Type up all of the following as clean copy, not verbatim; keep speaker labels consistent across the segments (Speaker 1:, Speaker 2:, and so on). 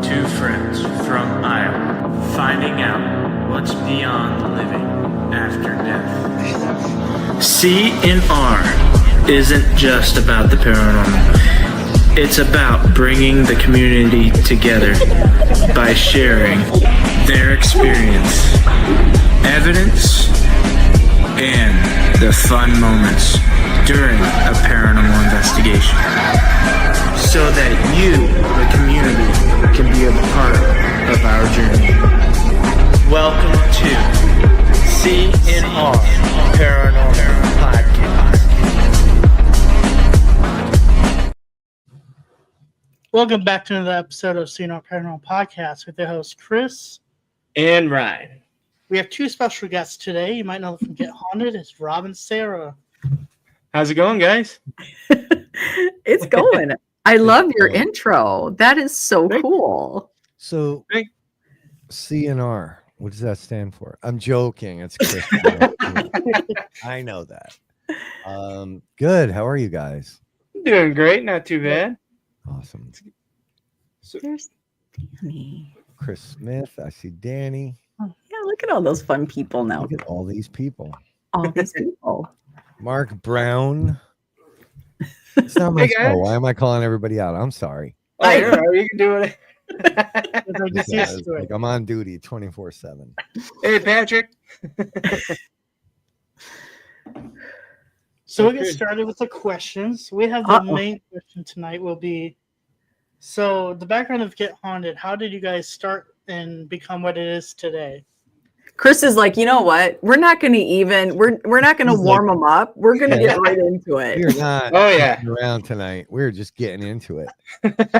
Speaker 1: Two friends from Iowa finding out what's beyond living after death. C&R isn't just about the paranormal. It's about bringing the community together by sharing their experience, evidence, and the fun moments during a paranormal investigation, so that you, the community, can be a part of our journey. Welcome to C&R Paranormal Podcast.
Speaker 2: Welcome back to another episode of C&R Paranormal Podcast with your host Chris
Speaker 3: and Ryne.
Speaker 2: We have two special guests today. You might know them from Get Haunted. It's Rob and Sara.
Speaker 3: How's it going, guys?
Speaker 4: It's going. I love your intro. That is so cool.
Speaker 5: So, C&R, what does that stand for? I'm joking. It's Chris. I know that. Good. How are you guys?
Speaker 3: Doing great. Not too bad.
Speaker 5: Awesome.
Speaker 4: There's Danny.
Speaker 5: Chris Smith. I see Danny.
Speaker 4: Oh, yeah, look at all those fun people now.
Speaker 5: Look at all these people.
Speaker 4: All these people.
Speaker 5: Mark Brown. It's not my show. Why am I calling everybody out? I'm sorry.
Speaker 3: Oh, you can do it.
Speaker 5: Like I'm on duty 24/7.
Speaker 3: Hey, Patrick.
Speaker 2: So we'll get started with the questions. We have the main question tonight will be, so the background of Get Haunted, how did you guys start and become what it is today?
Speaker 4: Chris is like, you know what? We're not going to warm them up. We're going to get right into it.
Speaker 5: We're not around tonight. We're just getting into it.
Speaker 4: It's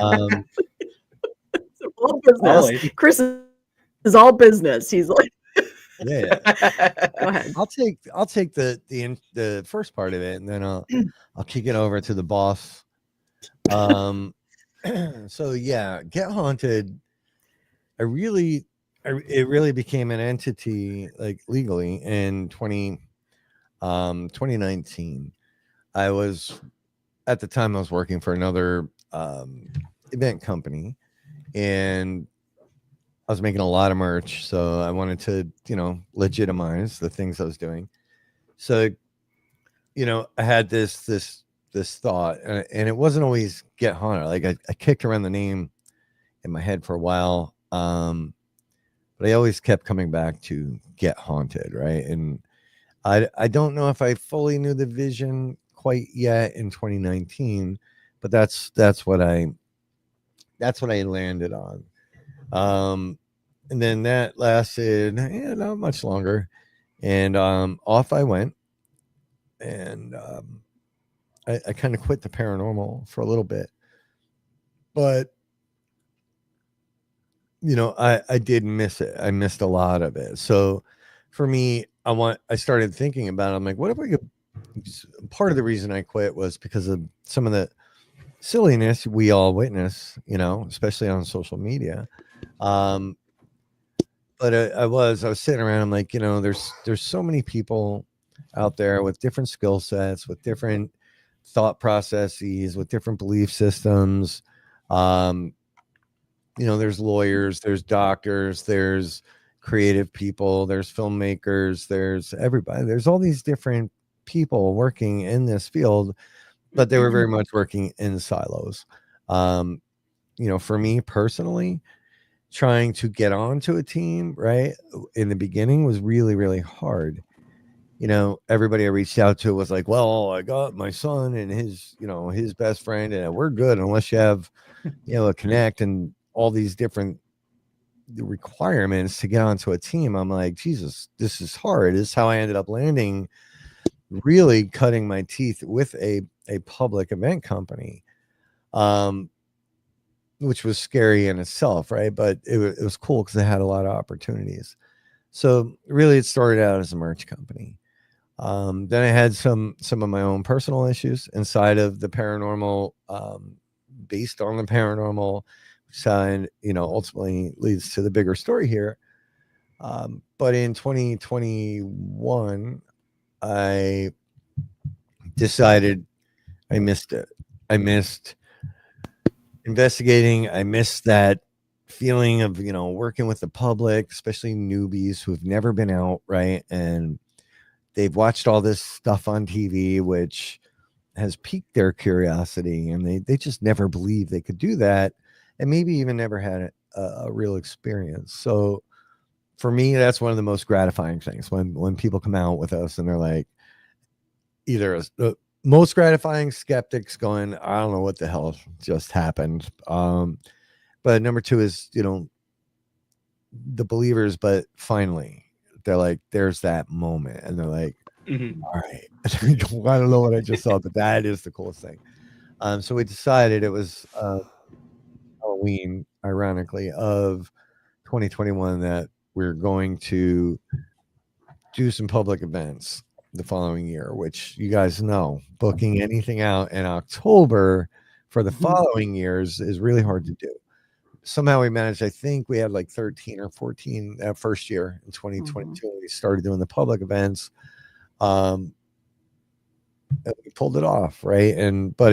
Speaker 4: all business. Chris is all business. He's like,
Speaker 5: yeah.
Speaker 4: Go ahead.
Speaker 5: I'll take the first part of it, and then I'll kick it over to the boss. So yeah, Get Haunted. It really became an entity, like, legally in 2019. I was working for another event company, and I was making a lot of merch, so I wanted to, legitimize the things I was doing. So, I had this thought, and it wasn't always Get Haunted. Like I kicked around the name in my head for a while, but I always kept coming back to Get Haunted, right? And I don't know if I fully knew the vision quite yet in 2019, but that's what I landed on. And then that lasted not much longer, and off I went, and I kind of quit the paranormal for a little bit, but I did miss it. I missed a lot of it. So for me, I started thinking about it. I'm like, what if we could? Part of the reason I quit was because of some of the silliness we all witness, especially on social media. But I was sitting around. I'm like, there's so many people out there with different skill sets, with different thought processes, with different belief systems. There's lawyers, there's doctors, there's creative people, there's filmmakers, there's everybody. There's all these different people working in this field, but they were very much working in silos. For me personally, trying to get onto a team right in the beginning was really, really hard. Everybody I reached out to was like, well, I got my son and his best friend, and we're good unless you have, a connect and all these different requirements to get onto a team. I'm like, Jesus, this is hard. This is how I ended up landing, really cutting my teeth with a public event company, which was scary in itself, right? But it was cool because I had a lot of opportunities. So really, it started out as a merch company. Then I had some of my own personal issues inside of the paranormal, based on the paranormal side, ultimately leads to the bigger story here. But in 2021, I decided I missed it. I missed investigating. I missed that feeling of, working with the public, especially newbies who have never been out, right? And they've watched all this stuff on TV, which has piqued their curiosity, and they just never believed they could do that, and maybe even never had a real experience. So for me, that's one of the most gratifying things when people come out with us and they're like, either the most gratifying, skeptics going, I don't know what the hell just happened. But number two is, the believers, but finally they're like, there's that moment, and they're like, all right, I don't know what I just saw, but that is the coolest thing. So we decided it was Halloween, ironically, of 2021, that we're going to do some public events the following year, which you guys know, booking anything out in October for the following years is really hard to do. Somehow we managed, I think we had like 13 or 14 that first year in 2022. We started doing the public events. And we pulled it off, right? But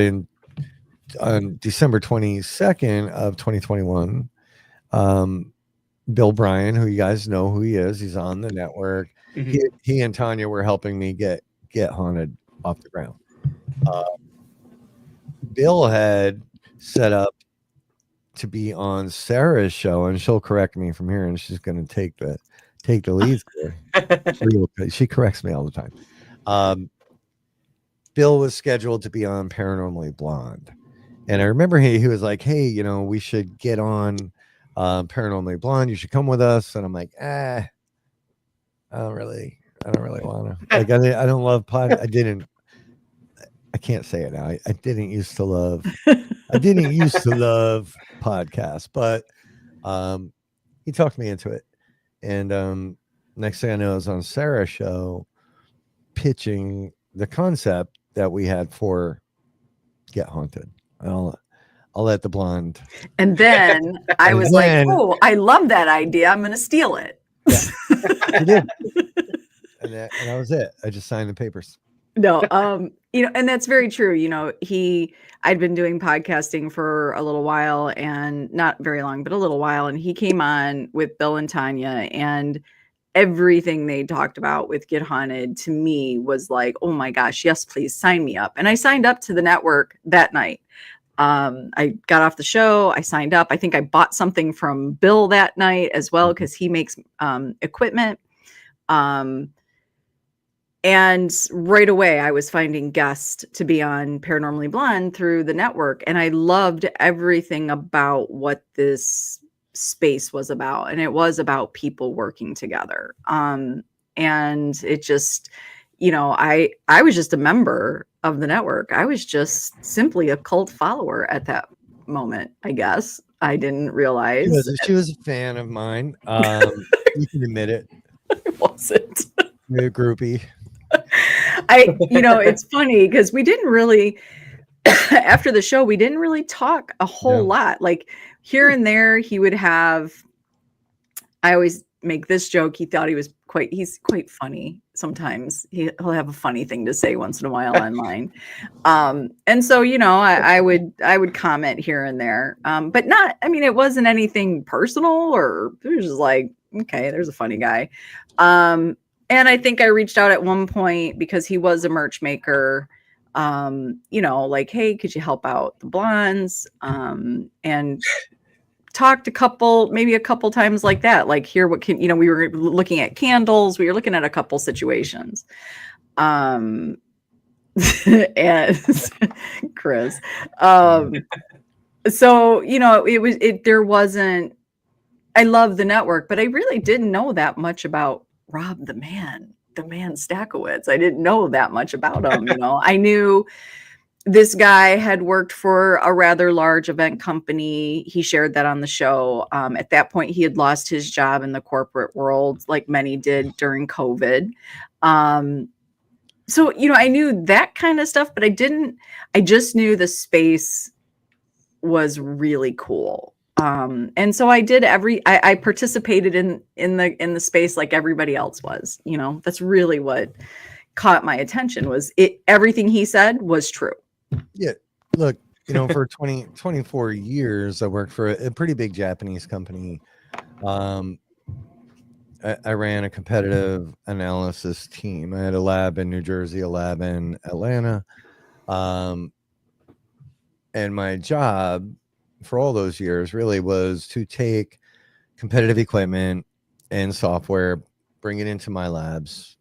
Speaker 5: on December 22nd of 2021, Bill Bryan, who you guys know who he is, he's on the network. He and Tanya were helping me get Haunted off the ground. Bill had set up to be on Sarah's show, and she'll correct me from here, and she's going to take the lead there. She corrects me all the time. Bill was scheduled to be on Paranormally Blonde, and I remember he was like, hey, we should get on Paranormally Blonde, you should come with us. And I'm like, I don't really want to. Like, I don't love I can't say it now. I didn't used to love podcasts, but he talked me into it. And next thing I know, I was on Sarah's show pitching the concept that we had for Get Haunted. I'll let the blonde.
Speaker 4: And then I was like, oh, I love that idea. I'm going to steal it.
Speaker 5: Yeah, you did. And that was it. I just signed the papers.
Speaker 4: No, and that's very true. I'd been doing podcasting for a little while, and not very long, but a little while. And he came on with Bill and Tanya, and everything they talked about with Get Haunted to me was like, oh my gosh, yes, please sign me up. And I signed up to the network that night. I got off the show. I signed up. I think I bought something from Bill that night as well, because he makes equipment. And right away, I was finding guests to be on Paranormally Blonde through the network. And I loved everything about what this space was about. And it was about people working together. And it just, I was just a member of the network. I was just simply a cult follower at that moment, I guess. I didn't realize.
Speaker 5: She was a fan of mine. You can admit it.
Speaker 4: I wasn't.
Speaker 5: You're a groupie.
Speaker 4: It's funny because we didn't really, after the show, we didn't really talk a whole lot. Like here and there, he would have, I always make this joke. He thought he's quite funny. Sometimes he'll have a funny thing to say once in a while online. And so, I would comment here and there, but not, it wasn't anything personal, or it was just like, okay, there's a funny guy. And I think I reached out at one point because he was a merch maker, like, hey, could you help out the blondes? And talked maybe a couple times like that, like here, we were looking at candles. We were looking at a couple situations. And Chris, so, I love the network, but I really didn't know that much about Rob the man Stackowitz. I didn't know that much about him. I knew this guy had worked for a rather large event company. He shared that on the show. At that point, he had lost his job in the corporate world, like many did during COVID. So, I knew that kind of stuff, but I just knew the space was really cool. And so I did I participated in the space like everybody else was. That's really what caught my attention, was everything he said was true.
Speaker 5: Yeah, look, for 24 years, I worked for a pretty big Japanese company. I ran a competitive analysis team. I had a lab in New Jersey, a lab in Atlanta. And my job for all those years really was to take competitive equipment and software, bring it into my labs,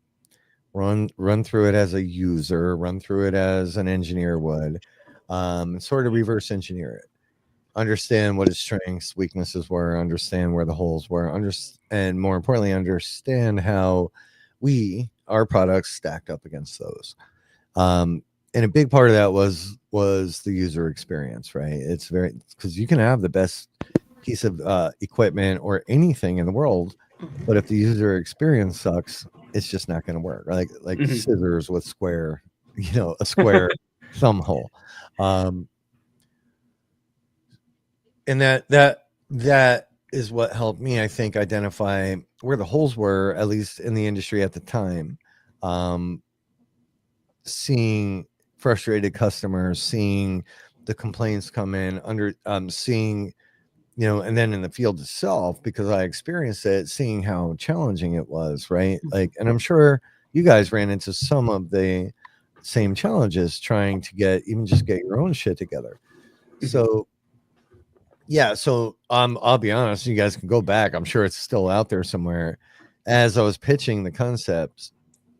Speaker 5: run through it as a user, run through it as an engineer would, sort of reverse engineer it. Understand what its strengths, weaknesses were, understand where the holes were, and more importantly, understand how our products stacked up against those. And a big part of that was the user experience, right? It's because you can have the best piece of equipment or anything in the world, but if the user experience sucks, it's just not going to work. Like scissors with a square thumb hole. And that is what helped me, I think, identify where the holes were, at least in the industry at the time. Seeing frustrated customers, seeing the complaints come in, seeing, and then in the field itself, because I experienced it, seeing how challenging it was, right? Like, and I'm sure you guys ran into some of the same challenges trying to get your own shit together. So yeah, so I'll be honest, you guys can go back. I'm sure it's still out there somewhere. As I was pitching the concepts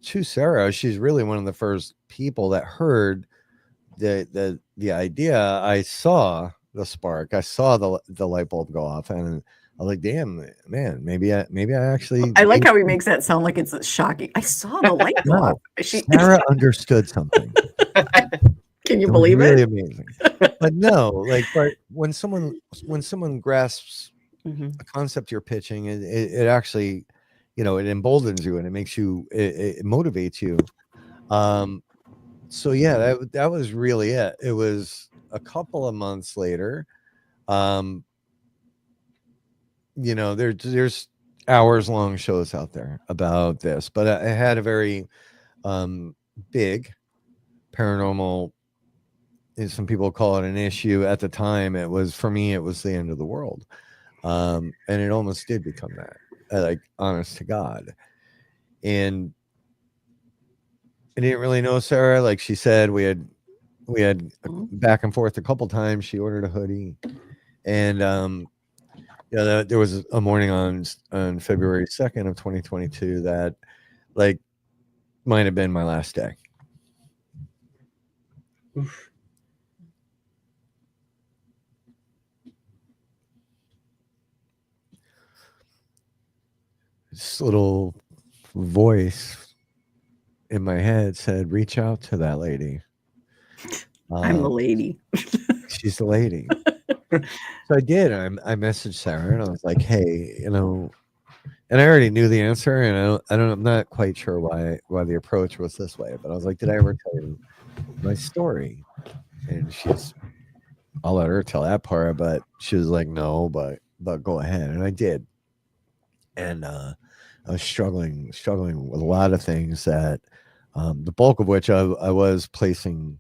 Speaker 5: to Sarah, she's really one of the first people that heard the idea. I saw the spark. I saw the light bulb go off, and I was like, "Damn, man, maybe I actually."
Speaker 4: I like how he makes that sound like it's shocking. I saw the light go off.
Speaker 5: Sarah understood something.
Speaker 4: Can you believe it?
Speaker 5: Really amazing. But no, like, but when someone grasps a concept you're pitching, it actually, it emboldens you and it makes you, it motivates you. So yeah, that was really it. It was a couple of months later. There's hours long shows out there about this, but I had a very big paranormal, and some people call it an issue. At the time, for me, it was the end of the world. And it almost did become that, like, honest to God. And I didn't really know Sarah. Like she said, we had back and forth a couple times. She ordered a hoodie, and there was a morning on February 2nd of 2022 that, like, might have been my last day. Oof. This little voice in my head said, "Reach out to that lady."
Speaker 4: I'm the lady.
Speaker 5: She's the lady. So I did. I messaged Sarah and I was like, "Hey, and I already knew the answer, and I'm not quite sure why the approach was this way, but I was like, did I ever tell you my story?" And I'll let her tell that part, but she was like, "No, but go ahead." And I did. And I was struggling with a lot of things that, the bulk of which I was placing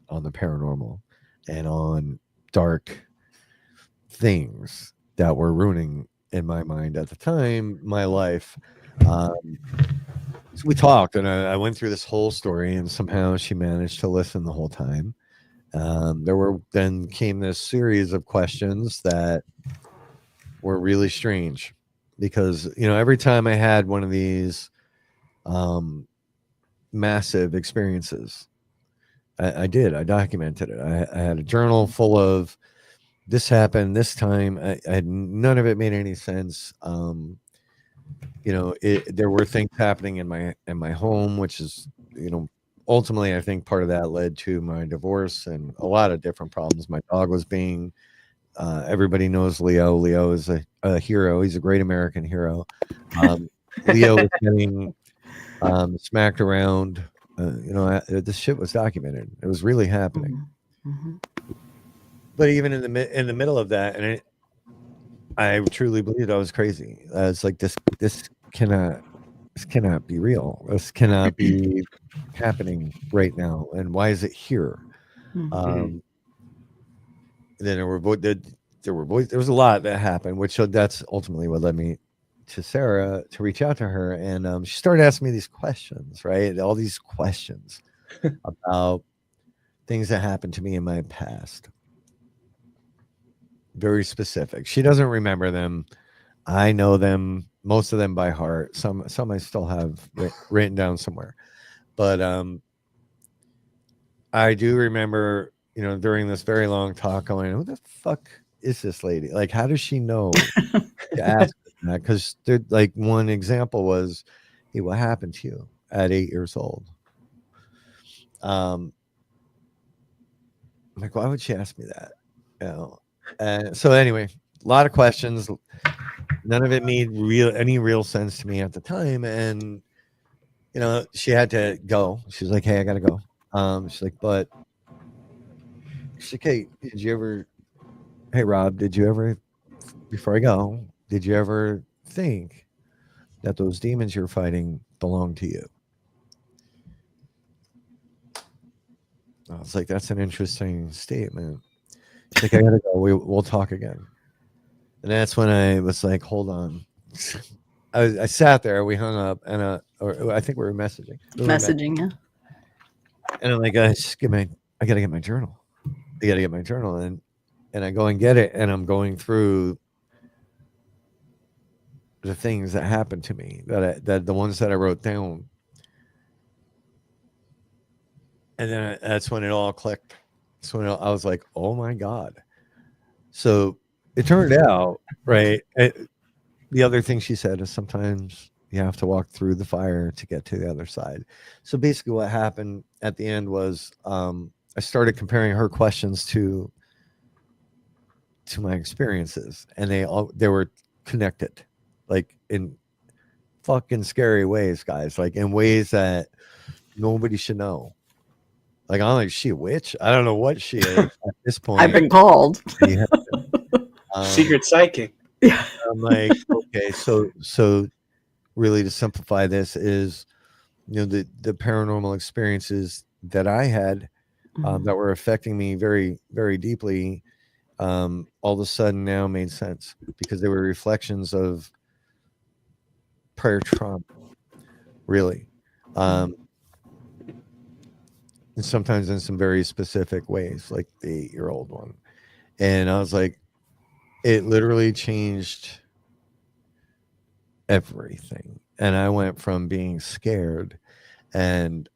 Speaker 5: on the paranormal and on dark things that were ruining, in my mind at the time, my life. So we talked, and I went through this whole story, and somehow she managed to listen the whole time. Then came this series of questions that were really strange, because every time I had one of these massive experiences, I documented it. I had a journal full of, this happened this time. None of it made any sense. There were things happening in my home, which is, ultimately, I think part of that led to my divorce and a lot of different problems. My dog was being, everybody knows Leo. Leo is a hero. He's a great American hero. Leo was getting smacked around. This shit was documented. It was really happening.
Speaker 4: Mm-hmm.
Speaker 5: But even in the middle of that, and I truly believed I was crazy. It's like, this cannot be real. This cannot be happening right now. And why is it here?
Speaker 4: Mm-hmm.
Speaker 5: then there was a lot that happened, which that's ultimately what led me to Sarah to reach out to her, and she started asking me these questions, right? All these questions about things that happened to me in my past, very specific. She doesn't remember them. I know them, most of them by heart. Some I still have written down somewhere, but I do remember, during this very long talk, going, "Who the fuck is this lady? Like, how does she know to ask that?" Because like one example was, "Hey, what happened to you at 8 years old?" I'm like, why would she ask me that? And so anyway, a lot of questions. None of it made any real sense to me at the time, and she had to go. She's like, "Hey, I gotta go." She's like, "But," she's like, "Hey, did you ever? Hey, Rob, did you ever? Before I go, did you ever think that those demons you're fighting belong to you?" I was like, "That's an interesting statement." She's like, "I gotta go. We'll talk again." And that's when I was like, "Hold on." I sat there. We hung up, and or I think we were messaging.
Speaker 4: Messaging, yeah.
Speaker 5: And I'm like, I gotta get my journal. I gotta get my journal, and I go and get it, and I'm going through the things that happened to me, that the ones that I wrote down, and then that's when it all clicked. So I was like, "Oh my god!" So it turned out, right. The other thing she said is sometimes you have to walk through the fire to get to the other side. So basically, what happened at the end was, I started comparing her questions to my experiences, and they were connected, like in fucking scary ways, guys, like in ways that nobody should know. Like, I'm like, she a witch? I don't know what she is at this point.
Speaker 4: I've been called.
Speaker 5: Yeah.
Speaker 3: Secret psychic.
Speaker 5: I'm like, okay, so really, to simplify this, is the paranormal experiences that I had, that were affecting me very, very deeply, all of a sudden now made sense, because they were reflections of prior trauma, really, and sometimes in some very specific ways, like the 8-year-old one. And I was like, it literally changed everything, and I went from being scared and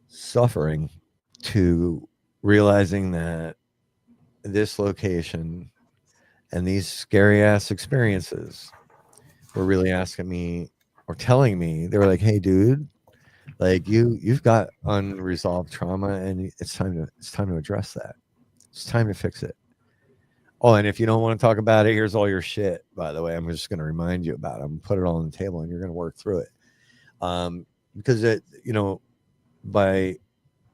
Speaker 5: suffering to realizing that this location and these scary ass experiences were really asking me, or telling me, they were like, "Hey, dude, like you've got unresolved trauma, and it's time to address that. It's time to fix it. Oh, and if you don't want to talk about it, here's all your shit, by the way. I'm just going to remind you about it. I'm going to put it all on the table, and you're going to work through it." Because by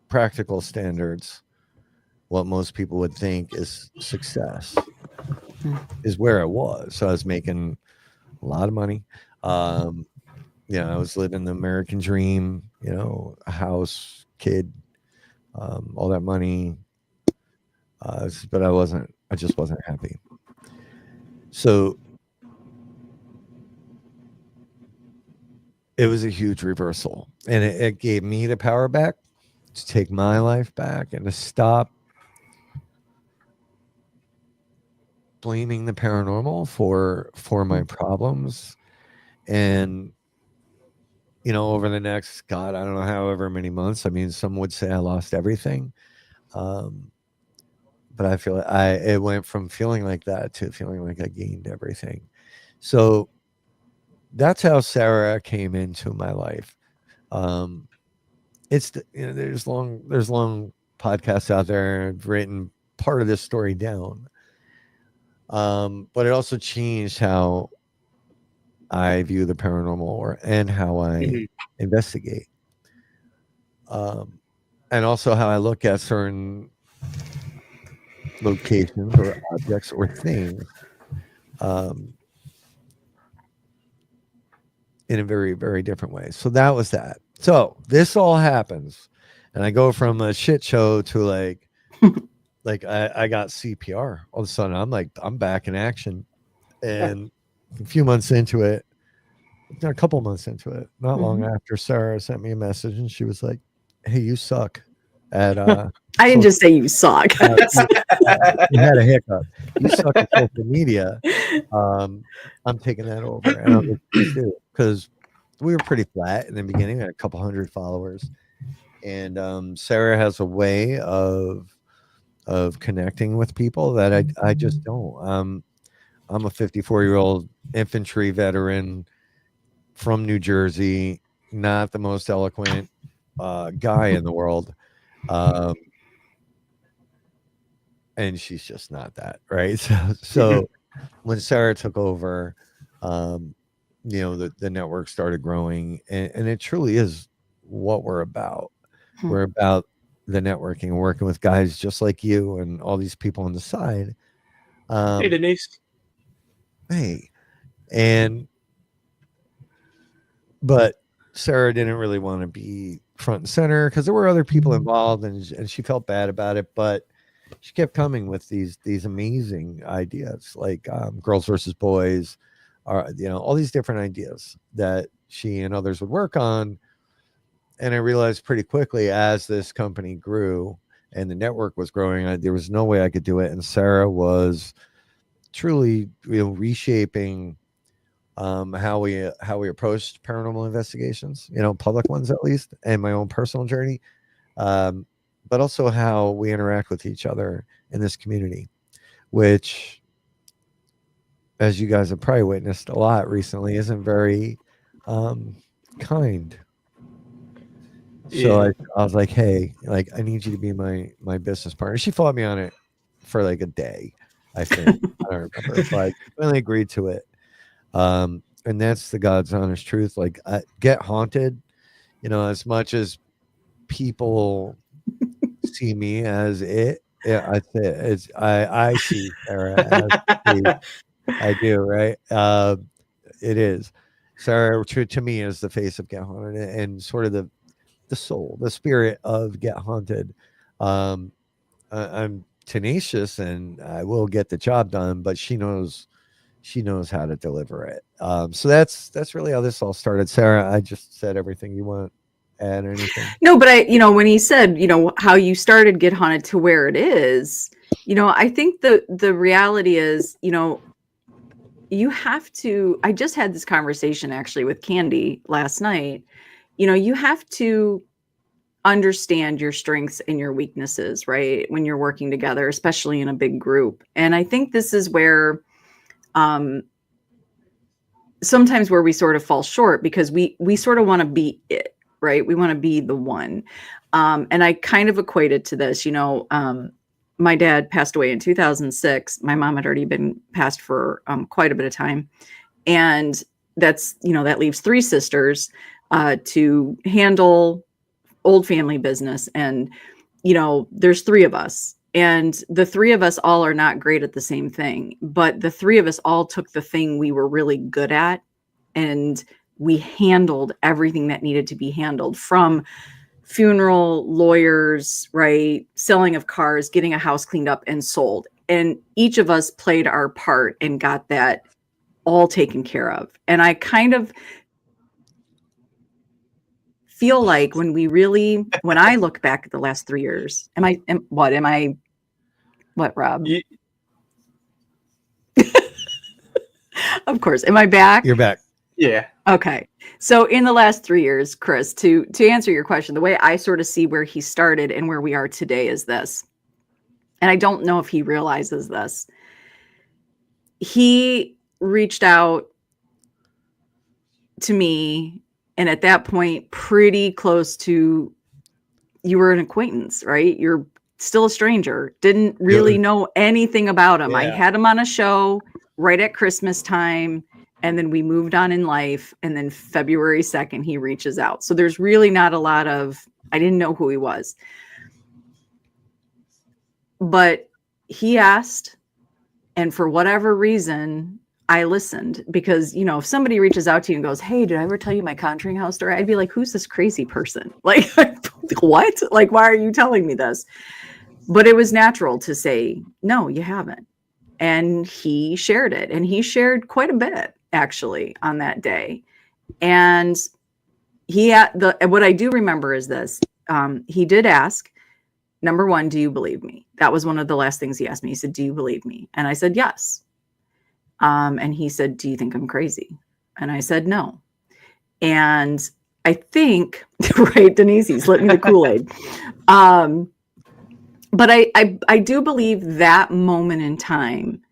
Speaker 5: practical standards, what most people would think is success is where I was. So I was making a lot of money. I was living the American dream, a house, kid, all that money. But I just wasn't happy. So it was a huge reversal, and it gave me the power back to take my life back, and to stop blaming the paranormal for my problems. And over the next, God, I don't know, however many months, I mean, some would say I lost everything, but I feel it went from feeling like that to feeling like I gained everything. So that's how Sarah came into my life. It's there's long podcasts out there. I've written part of this story down, but it also changed how I view the paranormal, and how I investigate, and also how I look at certain locations or objects or things, in a very, very different way. So that was that. So this all happens, and I go from a shit show to like like I got CPR. All of a sudden, I'm back in action, and a few months into it, a couple months into it, not long after, Sarah sent me a message, and she was like, "Hey, you suck." At
Speaker 4: I didn't just say you suck.
Speaker 5: you had a hiccup. You suck at social media. I'm taking that over, and I was like, "Please do," because we were pretty flat in the beginning. We had a couple hundred followers, and Sarah has a way of connecting with people that I just don't. I'm a 54-year-old infantry veteran from New Jersey, not the most eloquent guy in the world. And she's just not that, right? So when Sarah took over, the network started growing, and it truly is what we're about. We're about the networking and working with guys just like you and all these people on the side.
Speaker 3: Hey, Denise.
Speaker 5: Hey, but Sarah didn't really want to be front and center because there were other people involved, and she felt bad about it, but she kept coming with these amazing ideas, like girls versus boys, or all these different ideas that she and others would work on. And I realized pretty quickly, as this company grew and the network was growing, there was no way I could do it. And Sarah was truly reshaping how we approached paranormal investigations, public ones at least, and my own personal journey, but also how we interact with each other in this community, which, as you guys have probably witnessed a lot recently, isn't very kind. So I was like, hey, like, I need you to be my business partner. She fought me on it for like a day, I think. I don't remember, but finally agreed to it. And that's the God's honest truth. Like, Get Haunted, as much as people see me as it, I see Sarah as I do, right? It is. Sarah, to me, is the face of Get Haunted and sort of the soul, the spirit of Get Haunted. I'm tenacious and I will get the job done, but she knows how to deliver it. So that's really how this all started. Sarah, I just said everything. You want to add anything?
Speaker 4: No, but when he said, how you started Get Haunted to where it is, I think the reality is, you have to, I just had this conversation actually with Candy last night. You have to understand your strengths and your weaknesses, right? When you're working together, especially in a big group. And I think this is where sometimes where we sort of fall short, because we sort of want to be it, right? We want to be the one. And I kind of equated to this, my dad passed away in 2006. My mom had already been passed for quite a bit of time. And that's, that leaves 3 sisters to handle old family business. And, there's 3 of us. And the 3 of us all are not great at the same thing, but the 3 of us all took the thing we were really good at, and we handled everything that needed to be handled, from funeral, lawyers, right? Selling of cars, getting a house cleaned up and sold. And each of us played our part and got that all taken care of. And I kind of feel like when I look back at the last 3 years, what, Rob? Of course. Am I back?
Speaker 5: You're back.
Speaker 3: Yeah.
Speaker 4: Okay. So in the last 3 years, Chris, to answer your question, the way I sort of see where he started and where we are today is this. And I don't know if he realizes this. He reached out to me, and at that point, pretty close to, you were an acquaintance, right? You're still a stranger. Didn't really know anything about him. Yeah. I had him on a show right at Christmas time, and then we moved on in life. And then February 2nd, he reaches out. So there's really not a lot of, I didn't know who he was. But he asked, and for whatever reason, I listened, because, if somebody reaches out to you and goes, hey, did I ever tell you my Conjuring House story? I'd be like, who's this crazy person? Like, what? Like, why are you telling me this? But it was natural to say, no, you haven't. And he shared it. And he shared quite a bit, actually, on that day. And what I do remember is this. He did ask, number one, do you believe me? That was one of the last things he asked me. He said, do you believe me? And I said, yes. And he said, do you think I'm crazy? And I said, no. And I think, right, Denise, he's lit me the Kool-Aid. But I do believe that moment in time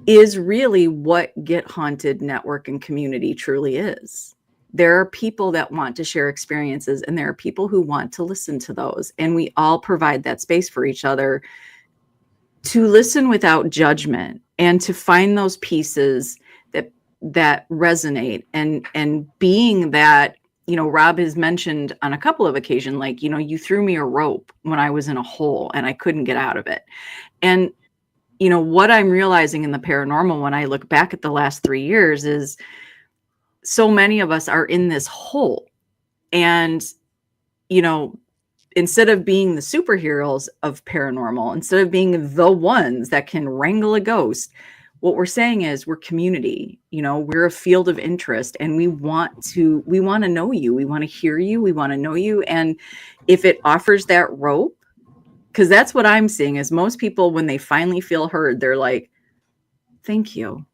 Speaker 4: is really what Get Haunted Network and community truly is. There are people that want to share experiences, and there are people who want to listen to those. And we all provide that space for each other to listen without judgment and to find those pieces that resonate. And being that, Rob has mentioned on a couple of occasions, like, you threw me a rope when I was in a hole and I couldn't get out of it. And, what I'm realizing in the paranormal when I look back at the last 3 years is so many of us are in this hole. And, instead of being the superheroes of paranormal, instead of being the ones that can wrangle a ghost, what we're saying is we're community, we're a field of interest, and we want to know you. We want to hear you. We want to know you. And if it offers that rope, because that's what I'm seeing is most people, when they finally feel heard, they're like, thank you.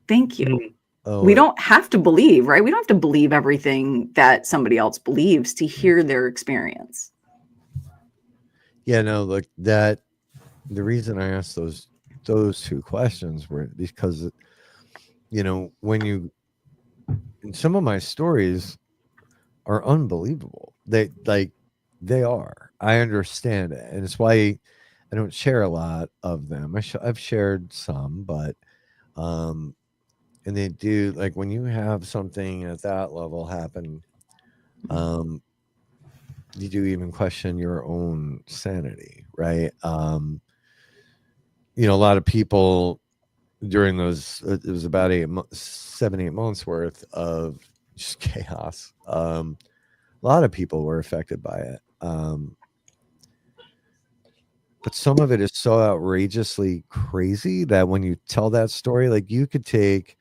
Speaker 4: Thank you. Mm-hmm. Oh, we don't have to believe, right? We don't have to believe everything that somebody else believes to hear their experience.
Speaker 5: Yeah, no, look, the reason I asked those two questions were because, when and some of my stories are unbelievable. They are. I understand it. And it's why I don't share a lot of them. I've shared some, but, and they do, like, when you have something at that level happen, you do even question your own sanity, right? A lot of people during those, it was about 7-8 months worth of just chaos. A lot of people were affected by it. But some of it is so outrageously crazy that when you tell that story, like, you could take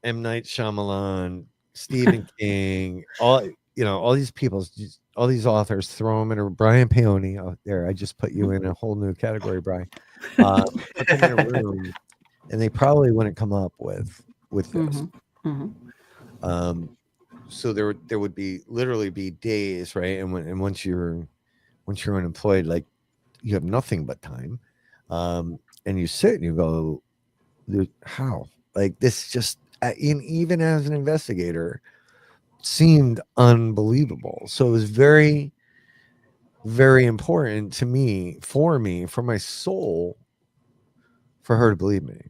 Speaker 5: M. Night Shyamalan, Stephen King, all these people, all these authors, throw them in a Brian Paoni out there. I just put you in a whole new category, Brian. Put them in a room, and they probably wouldn't come up with this. Mm-hmm. Mm-hmm. So there would be literally be days, right? And once you're unemployed, like, you have nothing but time, and you sit and you go, how? Like, this just, even as an investigator, seemed unbelievable. So it was very, very important to me, for my soul, for her to believe me.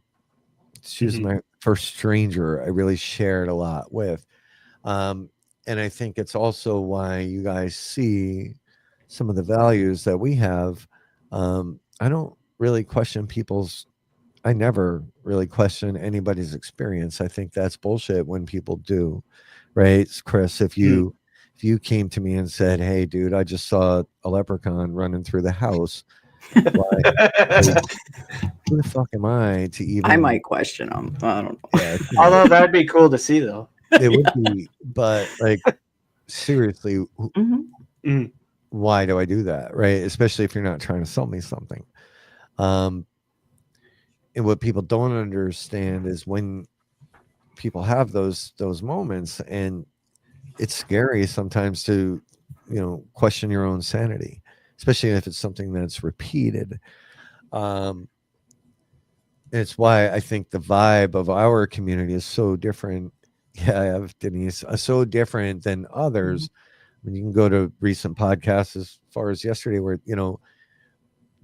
Speaker 5: She was my first stranger I really shared a lot with. And I think it's also why you guys see some of the values that we have. I don't really question I never really question anybody's experience. I think that's bullshit when people do, right? Chris, if you came to me and said, hey, dude, I just saw a leprechaun running through the house, who the fuck am I to even...
Speaker 4: I might question them. I don't know.
Speaker 3: Yeah, although that'd be cool to see, though.
Speaker 5: It would be, but, like, seriously, why do I do that, right? Especially if you're not trying to sell me something. And what people don't understand is when people have those moments, and it's scary sometimes to, question your own sanity, especially if it's something that's repeated. It's why I think the vibe of our community is so different. Yeah, I have Denise, so different than others. Mm-hmm. I mean, you can go to recent podcasts as far as yesterday where,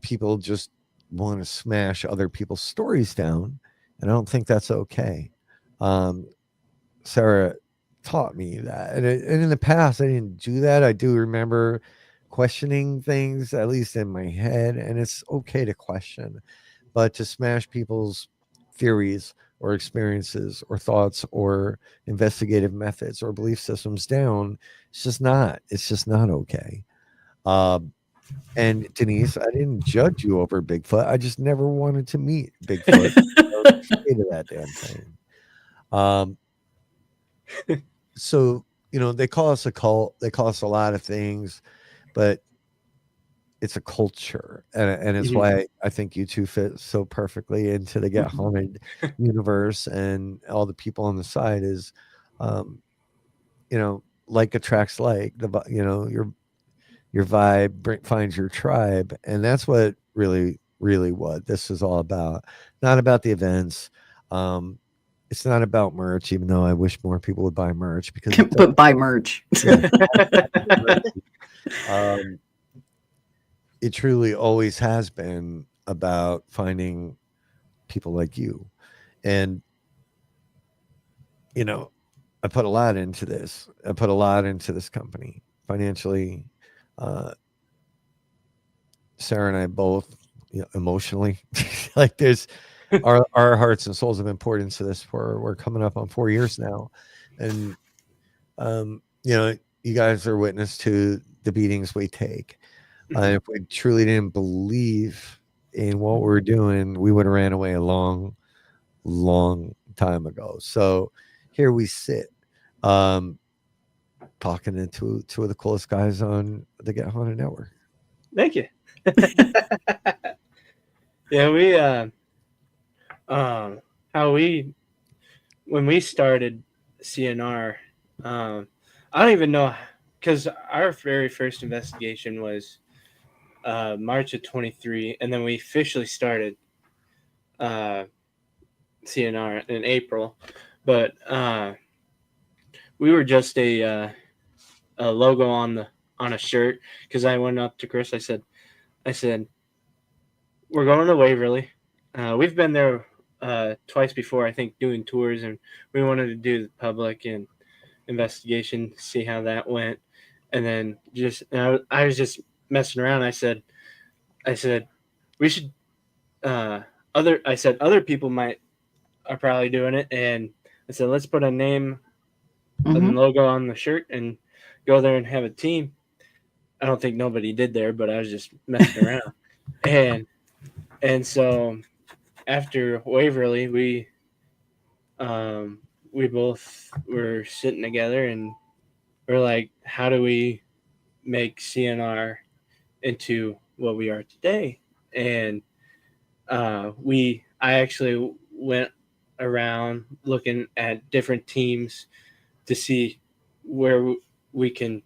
Speaker 5: people just want to smash other people's stories down. And I don't think that's okay. Sarah taught me that. And in the past, I didn't do that. I do remember questioning things, at least in my head. And it's okay to question. But to smash people's theories or experiences or thoughts or investigative methods or belief systems down, it's just not okay. And Denise, I didn't judge you over Bigfoot. I just never wanted to meet Bigfoot. I was afraid of that damn thing. So, they call us a cult. They call us a lot of things, but it's a culture. And it's why I think you two fit so perfectly into the Get Haunted universe, and all the people on the side is, like attracts like. Your vibe finds your tribe, and that's what really what this is all about. Not about the events. It's not about merch, even though I wish more people would buy merch, because
Speaker 4: but buy merch.
Speaker 5: Yeah. It truly always has been about finding people like you. And I put a lot into this. I put a lot into this company financially. Sarah and I both, emotionally, like there's our hearts and souls have been poured into this we're coming up on 4 years now. And, you guys are witness to the beatings we take. If we truly didn't believe in what we're doing, we would have ran away a long, long time ago. So here we sit, talking to two of the coolest guys on the Get Haunted Network.
Speaker 3: Thank you. Yeah, when we started CNR, I don't even know, because our very first investigation was March of 23, and then we officially started CNR in April. But we were just a logo on a shirt, because I went up to Chris. I said, we're going to Waverly. We've been there twice before, I think, doing tours, and we wanted to do the public and investigation, see how that went. And then I was just messing around. I said we should other people are probably doing it, and I said, let's put a name and logo on the shirt and go there and have a team. I don't think nobody did there, but I was just messing around. And so after Waverly, we both were sitting together, and we're like, how do we make CNR into what we are today? And I actually went around looking at different teams to see where we can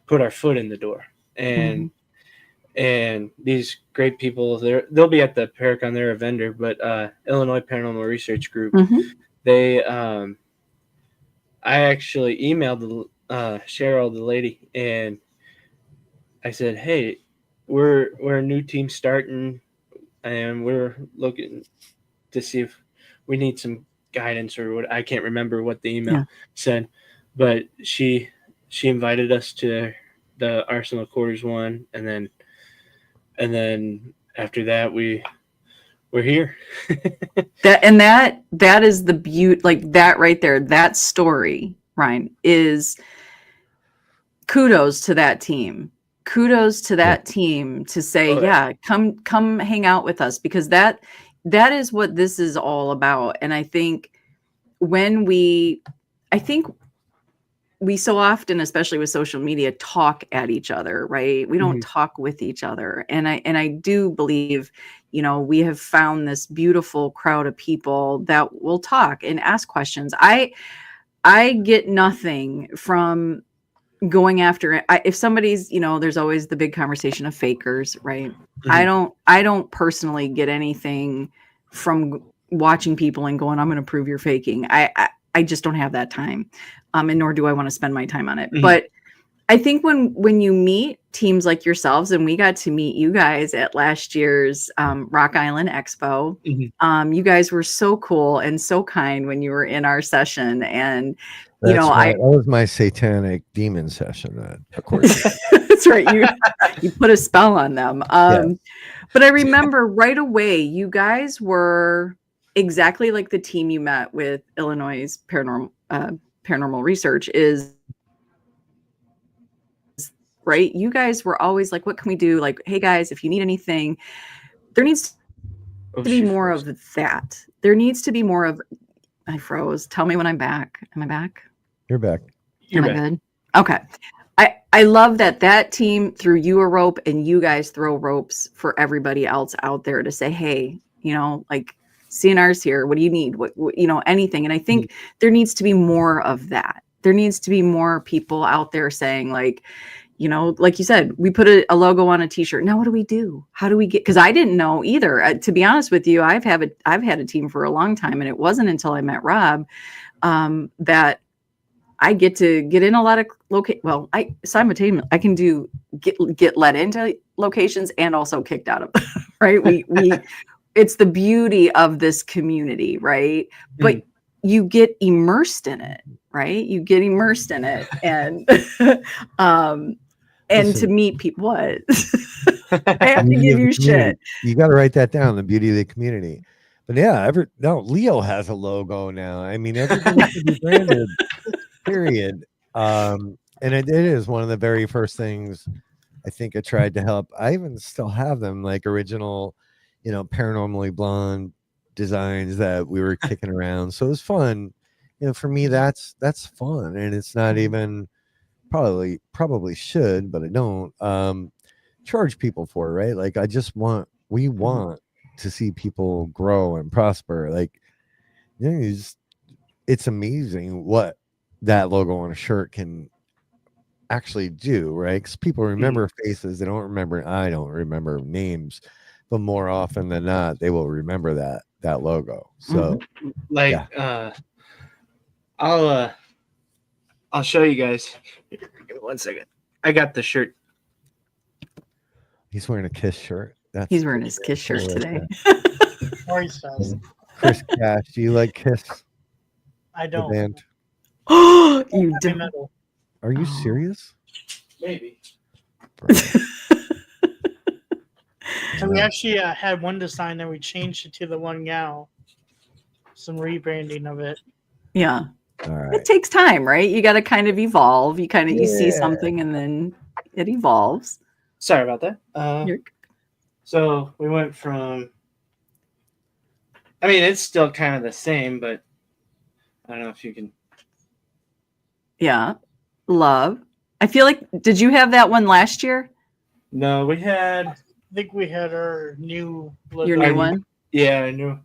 Speaker 3: put our foot in the door. And these great people, they'll be at the Paracon, they're a vendor, but Illinois Paranormal Research Group, they I actually emailed Cheryl, the lady, and I said, hey, we're a new team starting, and we're looking to see if we need some guidance, or what. I can't remember what the email said, but she invited us to the Arsenal Quarters one, and then after that we're here.
Speaker 4: that is the beauty, like that right there. That story, Ryne, is kudos to that team. Kudos to that team to say, come hang out with us, because that is what this is all about. And I think we so often, especially with social media, talk at each other, right? We don't talk with each other. And I do believe, we have found this beautiful crowd of people that will talk and ask questions. I get nothing from going after it. If somebody's, there's always the big conversation of fakers, right? I don't personally get anything from watching people and going, I'm going to prove you're faking. I just don't have that time. And nor do I want to spend my time on it. But I think when you meet teams like yourselves, and we got to meet you guys at last year's Rock Island Expo, you guys were so cool and so kind when you were in our session. And that
Speaker 5: was my satanic demon session. Of course,
Speaker 4: that's right. You put a spell on them. But I remember right away, you guys were exactly like the team you met with Illinois Paranormal Research. Is right? You guys were always like, what can we do? Like, hey guys, if you need anything, there needs to be more of that. There needs to be more of, I froze. Tell me when I'm back. Am I back?
Speaker 5: You're back.
Speaker 4: Am I good? Okay. I love that team threw you a rope and you guys throw ropes for everybody else out there to say, hey, like CNR's here. What do you need? What anything. And I think there needs to be more of that. There needs to be more people out there saying like, like you said, we put a logo on a t-shirt. Now, what do we do? How do we get, because I didn't know either. To be honest with you, I've had a team for a long time. And it wasn't until I met Rob that I get to get in a lot of I simultaneously I can get let into locations and also kicked out of them, right? We it's the beauty of this community, right? But you get immersed in it, right? You get immersed in it and and to meet people. What? I have to give you shit.
Speaker 5: You got to write that down. The beauty of the community. But yeah, Leo has a logo now. I mean, everybody should be branded. Period. And it is one of the very first things I think I tried to help. I even still have them, like original, Paranormally Blonde designs that we were kicking around. So it was fun. For me, that's fun, and it's not even probably should, but I don't charge people for it, right? Like we want to see people grow and prosper. Like, it's amazing what that logo on a shirt can actually do, right? Because people remember faces, I don't remember names, but more often than not, they will remember that logo. So,
Speaker 3: I'll show you guys. Give me 1 second. I got the shirt.
Speaker 5: He's wearing a Kiss shirt.
Speaker 4: He's wearing his Kiss shirt today.
Speaker 5: Chris Cash, do you like Kiss?
Speaker 2: I don't.
Speaker 5: The band?
Speaker 4: Oh, you do.
Speaker 5: Are you serious?
Speaker 3: Maybe.
Speaker 2: So we actually had one design and we changed it to the one gal. Some rebranding of it.
Speaker 4: Yeah.
Speaker 5: All right.
Speaker 4: It takes time, right? You got to kind of evolve. You see something and then it evolves.
Speaker 3: Sorry about that. So we went from, I mean, it's still kind of the same, but I don't know if you can.
Speaker 4: Yeah. Love. I feel like, did you have that one last year?
Speaker 3: No, we had.
Speaker 2: I think we had our new logo.
Speaker 4: Your new one?
Speaker 3: Yeah, I knew.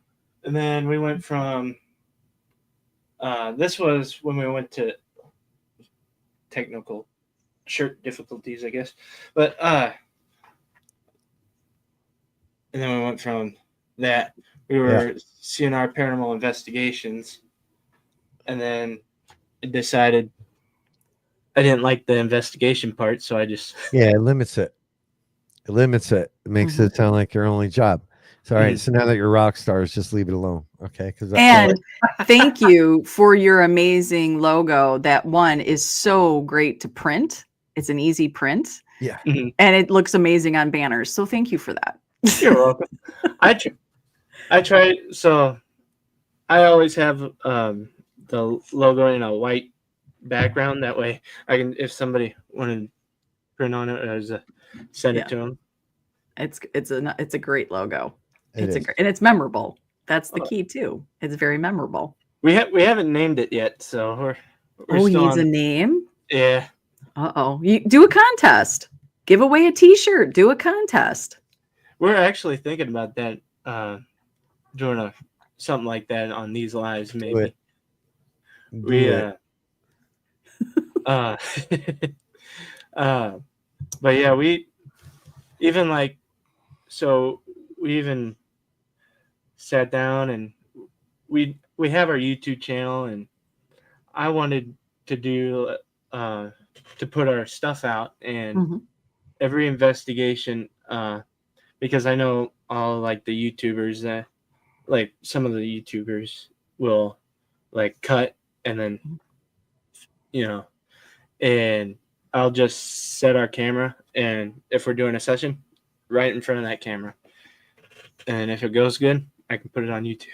Speaker 3: And then we went from, this was when we went to technical shirt difficulties, I guess. But, and then we went from that. We were CNR Paranormal Investigations. And then I decided I didn't like the investigation part, so I just...
Speaker 5: Yeah, it limits it. It makes it sound like your only job. So, all right. So now that you're rock stars, just leave it alone. Okay.
Speaker 4: And thank you for your amazing logo. That one is so great to print. It's an easy print.
Speaker 5: Yeah.
Speaker 4: And it looks amazing on banners. So thank you for that.
Speaker 3: You're welcome. I try. So I always have the logo in a white background. That way I can, if somebody wanted to print on it, I just send it to them.
Speaker 4: It's a great logo. And it's memorable. That's the key too. It's very memorable.
Speaker 3: We haven't named it yet, so we're
Speaker 4: he needs a name.
Speaker 3: Yeah.
Speaker 4: You do a contest. Give away a T-shirt. Do a contest.
Speaker 3: We're actually thinking about that. Doing something like that on these lives, maybe. But yeah, we even sat down and we have our YouTube channel, and I wanted to do to put our stuff out, and every investigation because I know all like the YouTubers that like some of the YouTubers will like cut and then and I'll just set our camera, and if we're doing a session, right in front of that camera, and if it goes good, I can put it on YouTube.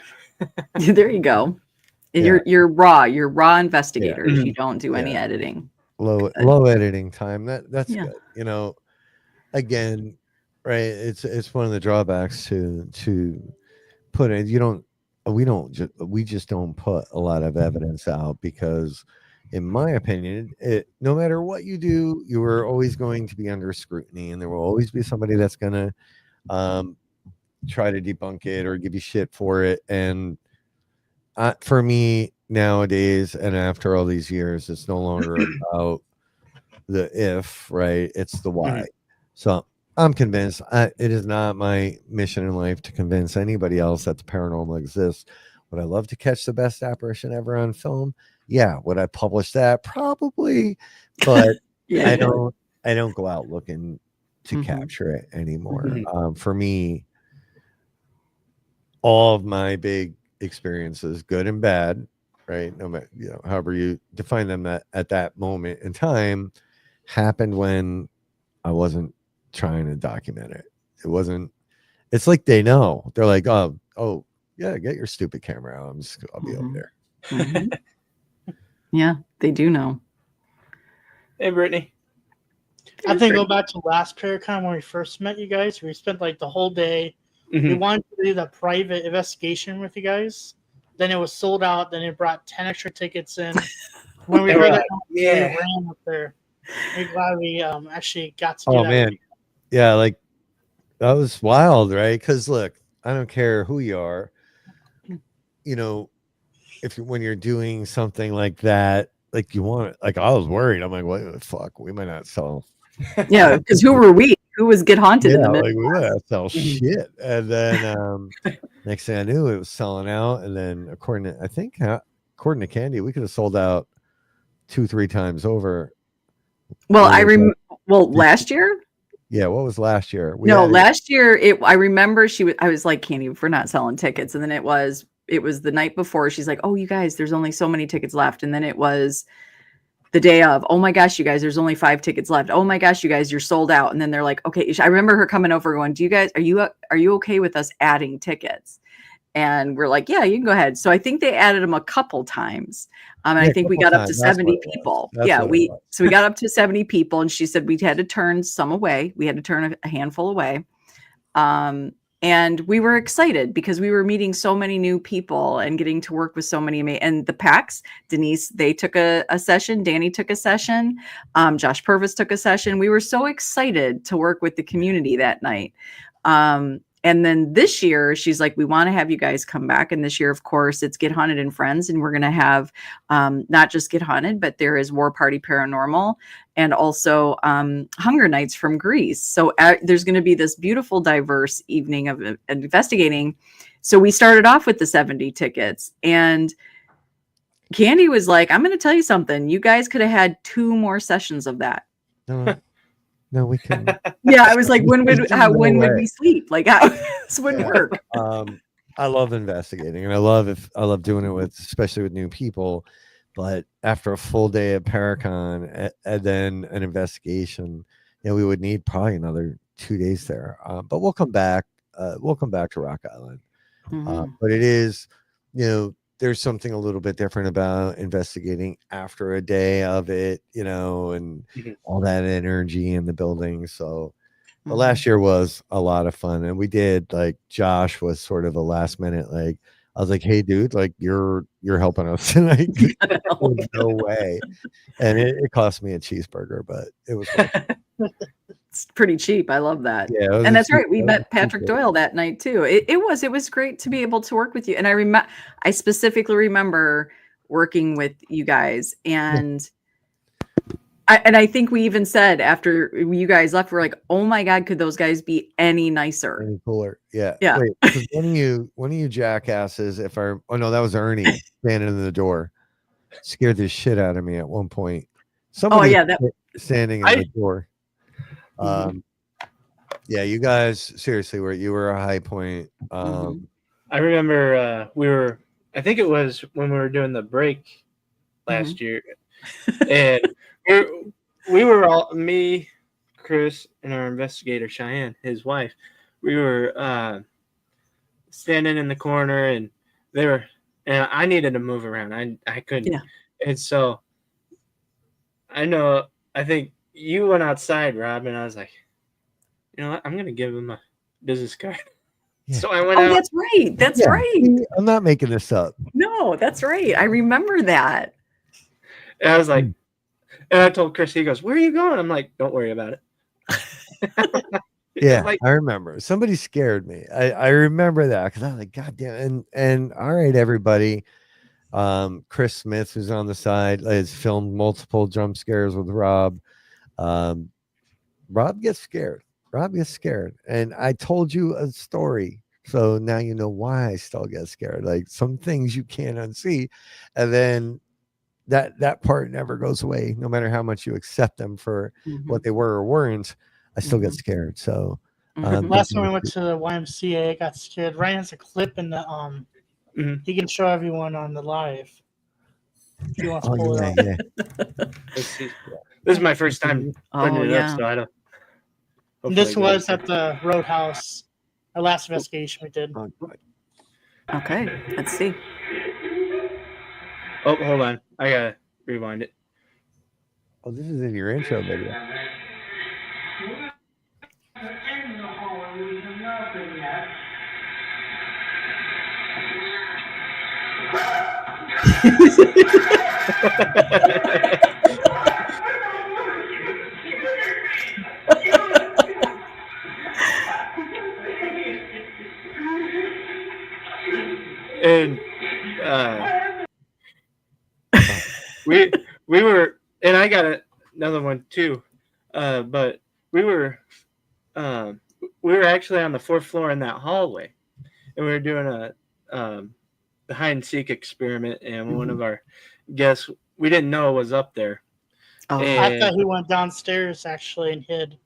Speaker 4: There you go. And you're raw investigators. You don't do any editing.
Speaker 5: low editing time. That's
Speaker 4: Yeah.
Speaker 5: good. Again, right? It's one of the drawbacks to put it. We just don't put a lot of evidence out because, in my opinion, no matter what you do, you are always going to be under scrutiny, and there will always be somebody that's gonna um, try to debunk it or give you shit for it. And for me nowadays, and after all these years, it's no longer about the if, right? It's the why. So I'm convinced it is not my mission in life to convince anybody else that the paranormal exists. Would I love to catch the best apparition ever on film? Yeah. Would I publish that? Probably, but
Speaker 4: Yeah.
Speaker 5: I don't go out looking to capture it anymore. For me, all of my big experiences, good and bad, right? No matter, however you define them at that moment in time, happened when I wasn't trying to document it. It's like they know. They're like, oh yeah, get your stupid camera out. I'll be over there.
Speaker 4: Yeah, they do know.
Speaker 3: Hey, Brittany.
Speaker 2: I think go back to last Paracon when we first met you guys. We spent like the whole day. We wanted to do the private investigation with you guys. Then it was sold out. Then it brought 10 extra tickets in. When we heard that, we ran up there. We're glad we actually got to do that.
Speaker 5: Oh man, yeah, like that was wild, right? Because look, I don't care who you are, when you're doing something like that, like you want it. Like I was worried. I'm like, what the fuck? We might not sell.
Speaker 4: Yeah, because who were we? Who was Get Haunted in the middle?
Speaker 5: Like we might not sell shit. And then next thing I knew, it was selling out. And then according to Candy, we could have sold out 2-3 times over.
Speaker 4: Well, last year.
Speaker 5: Yeah, what was last year?
Speaker 4: Last year I remember I was like, Candy, if we're not selling tickets, and then it was the night before. She's like, oh, you guys, there's only so many tickets left, and then it was the day of, oh my gosh, you guys, there's only 5 tickets left. Oh my gosh, you guys, you're sold out. And then they're like, okay. I remember her coming over going, do you guys, are you okay with us adding tickets? And we're like, yeah, you can go ahead. So I think they added them a couple times. And I think we got up to 70 people. Yeah, we got up to 70 people, and she said we had to turn some away. We had to turn a handful away. And we were excited because we were meeting so many new people and getting to work with so many and the PAX, Denise, they took a session. Danny took a session. Josh Purvis took a session. We were so excited to work with the community that night. And then this year, she's like, we want to have you guys come back. And this year, of course, it's Get Haunted and Friends. And we're going to have not just Get Haunted, but there is War Party Paranormal and also Hunger Nights from Greece. So there's going to be this beautiful, diverse evening of investigating. So we started off with the 70 tickets. And Candy was like, I'm going to tell you something. You guys could have had 2 more sessions of that.
Speaker 5: No, we couldn't.
Speaker 4: Yeah, I was like, when would we sleep? Like, how this wouldn't work.
Speaker 5: I love investigating, and I love doing it especially with new people. But after a full day of Paracon and then an investigation, we would need probably another 2 days there. But we'll come back. We'll come back to Rock Island. But it is, there's something a little bit different about investigating after a day of it, and all that energy in the building. So the last year was a lot of fun. And we did, like, Josh was sort of a last minute, like, I was like, hey dude, like you're helping us tonight. No way. And it cost me a cheeseburger, but it was fun.
Speaker 4: It's pretty cheap. I love that.
Speaker 5: Yeah,
Speaker 4: and that's right. We met Patrick Doyle that night too. It was great to be able to work with you. And I specifically remember working with you guys, and I think we even said after you guys left, we're like, oh my God, could those guys be any nicer?
Speaker 5: Any cooler. Yeah.
Speaker 4: Yeah.
Speaker 5: Wait, one of you jackasses, that was Ernie standing in the door, scared the shit out of me at one point. Somebody standing in the door. Yeah, you guys seriously you were a high point.
Speaker 3: I remember I think it was when we were doing the break last year, and we were all, me, Chris, and our investigator Cheyenne, his wife, we were standing in the corner, and and I needed to move around. I couldn't, and so I know. I think you went outside, Rob, and I was like, you know what? I'm going to give him a business card.
Speaker 5: Yeah.
Speaker 3: So I went
Speaker 4: Oh,
Speaker 3: out.
Speaker 4: that's right. That's
Speaker 5: Yeah,
Speaker 4: right.
Speaker 5: see, I'm not making this up.
Speaker 4: No, that's right. I remember that.
Speaker 3: And I was like, and I told Chris, he goes, where are you going? I'm like, don't worry about it.
Speaker 5: Yeah,
Speaker 3: Like,
Speaker 5: I remember. Somebody scared me. I remember that because I was like, God damn. And all right, everybody. Chris Smith, who's on the side, has filmed multiple jump scares with Rob. Rob gets scared. Rob gets scared. And I told you a story. So now you know why I still get scared. Like some things you can't unsee. And then that part never goes away, no matter how much you accept them for what they were or weren't. I still get scared. So
Speaker 2: Last time we went to the YMCA, I got scared. Ryan has a clip in the he can show everyone on the live. If he wants to pull it up.
Speaker 5: yeah.
Speaker 3: this is my first time putting it up, so I don't.
Speaker 2: This was at the Roadhouse, our last investigation we did.
Speaker 4: Okay, let's see.
Speaker 3: Oh, hold on. I gotta rewind it.
Speaker 5: Oh, this is in your intro video.
Speaker 3: And we were, and I got another one too, but we were actually on the 4th floor in that hallway, and we were doing a the hide and seek experiment, and one of our guests, we didn't know was up there.
Speaker 4: Oh,
Speaker 2: I thought he went downstairs actually and hid,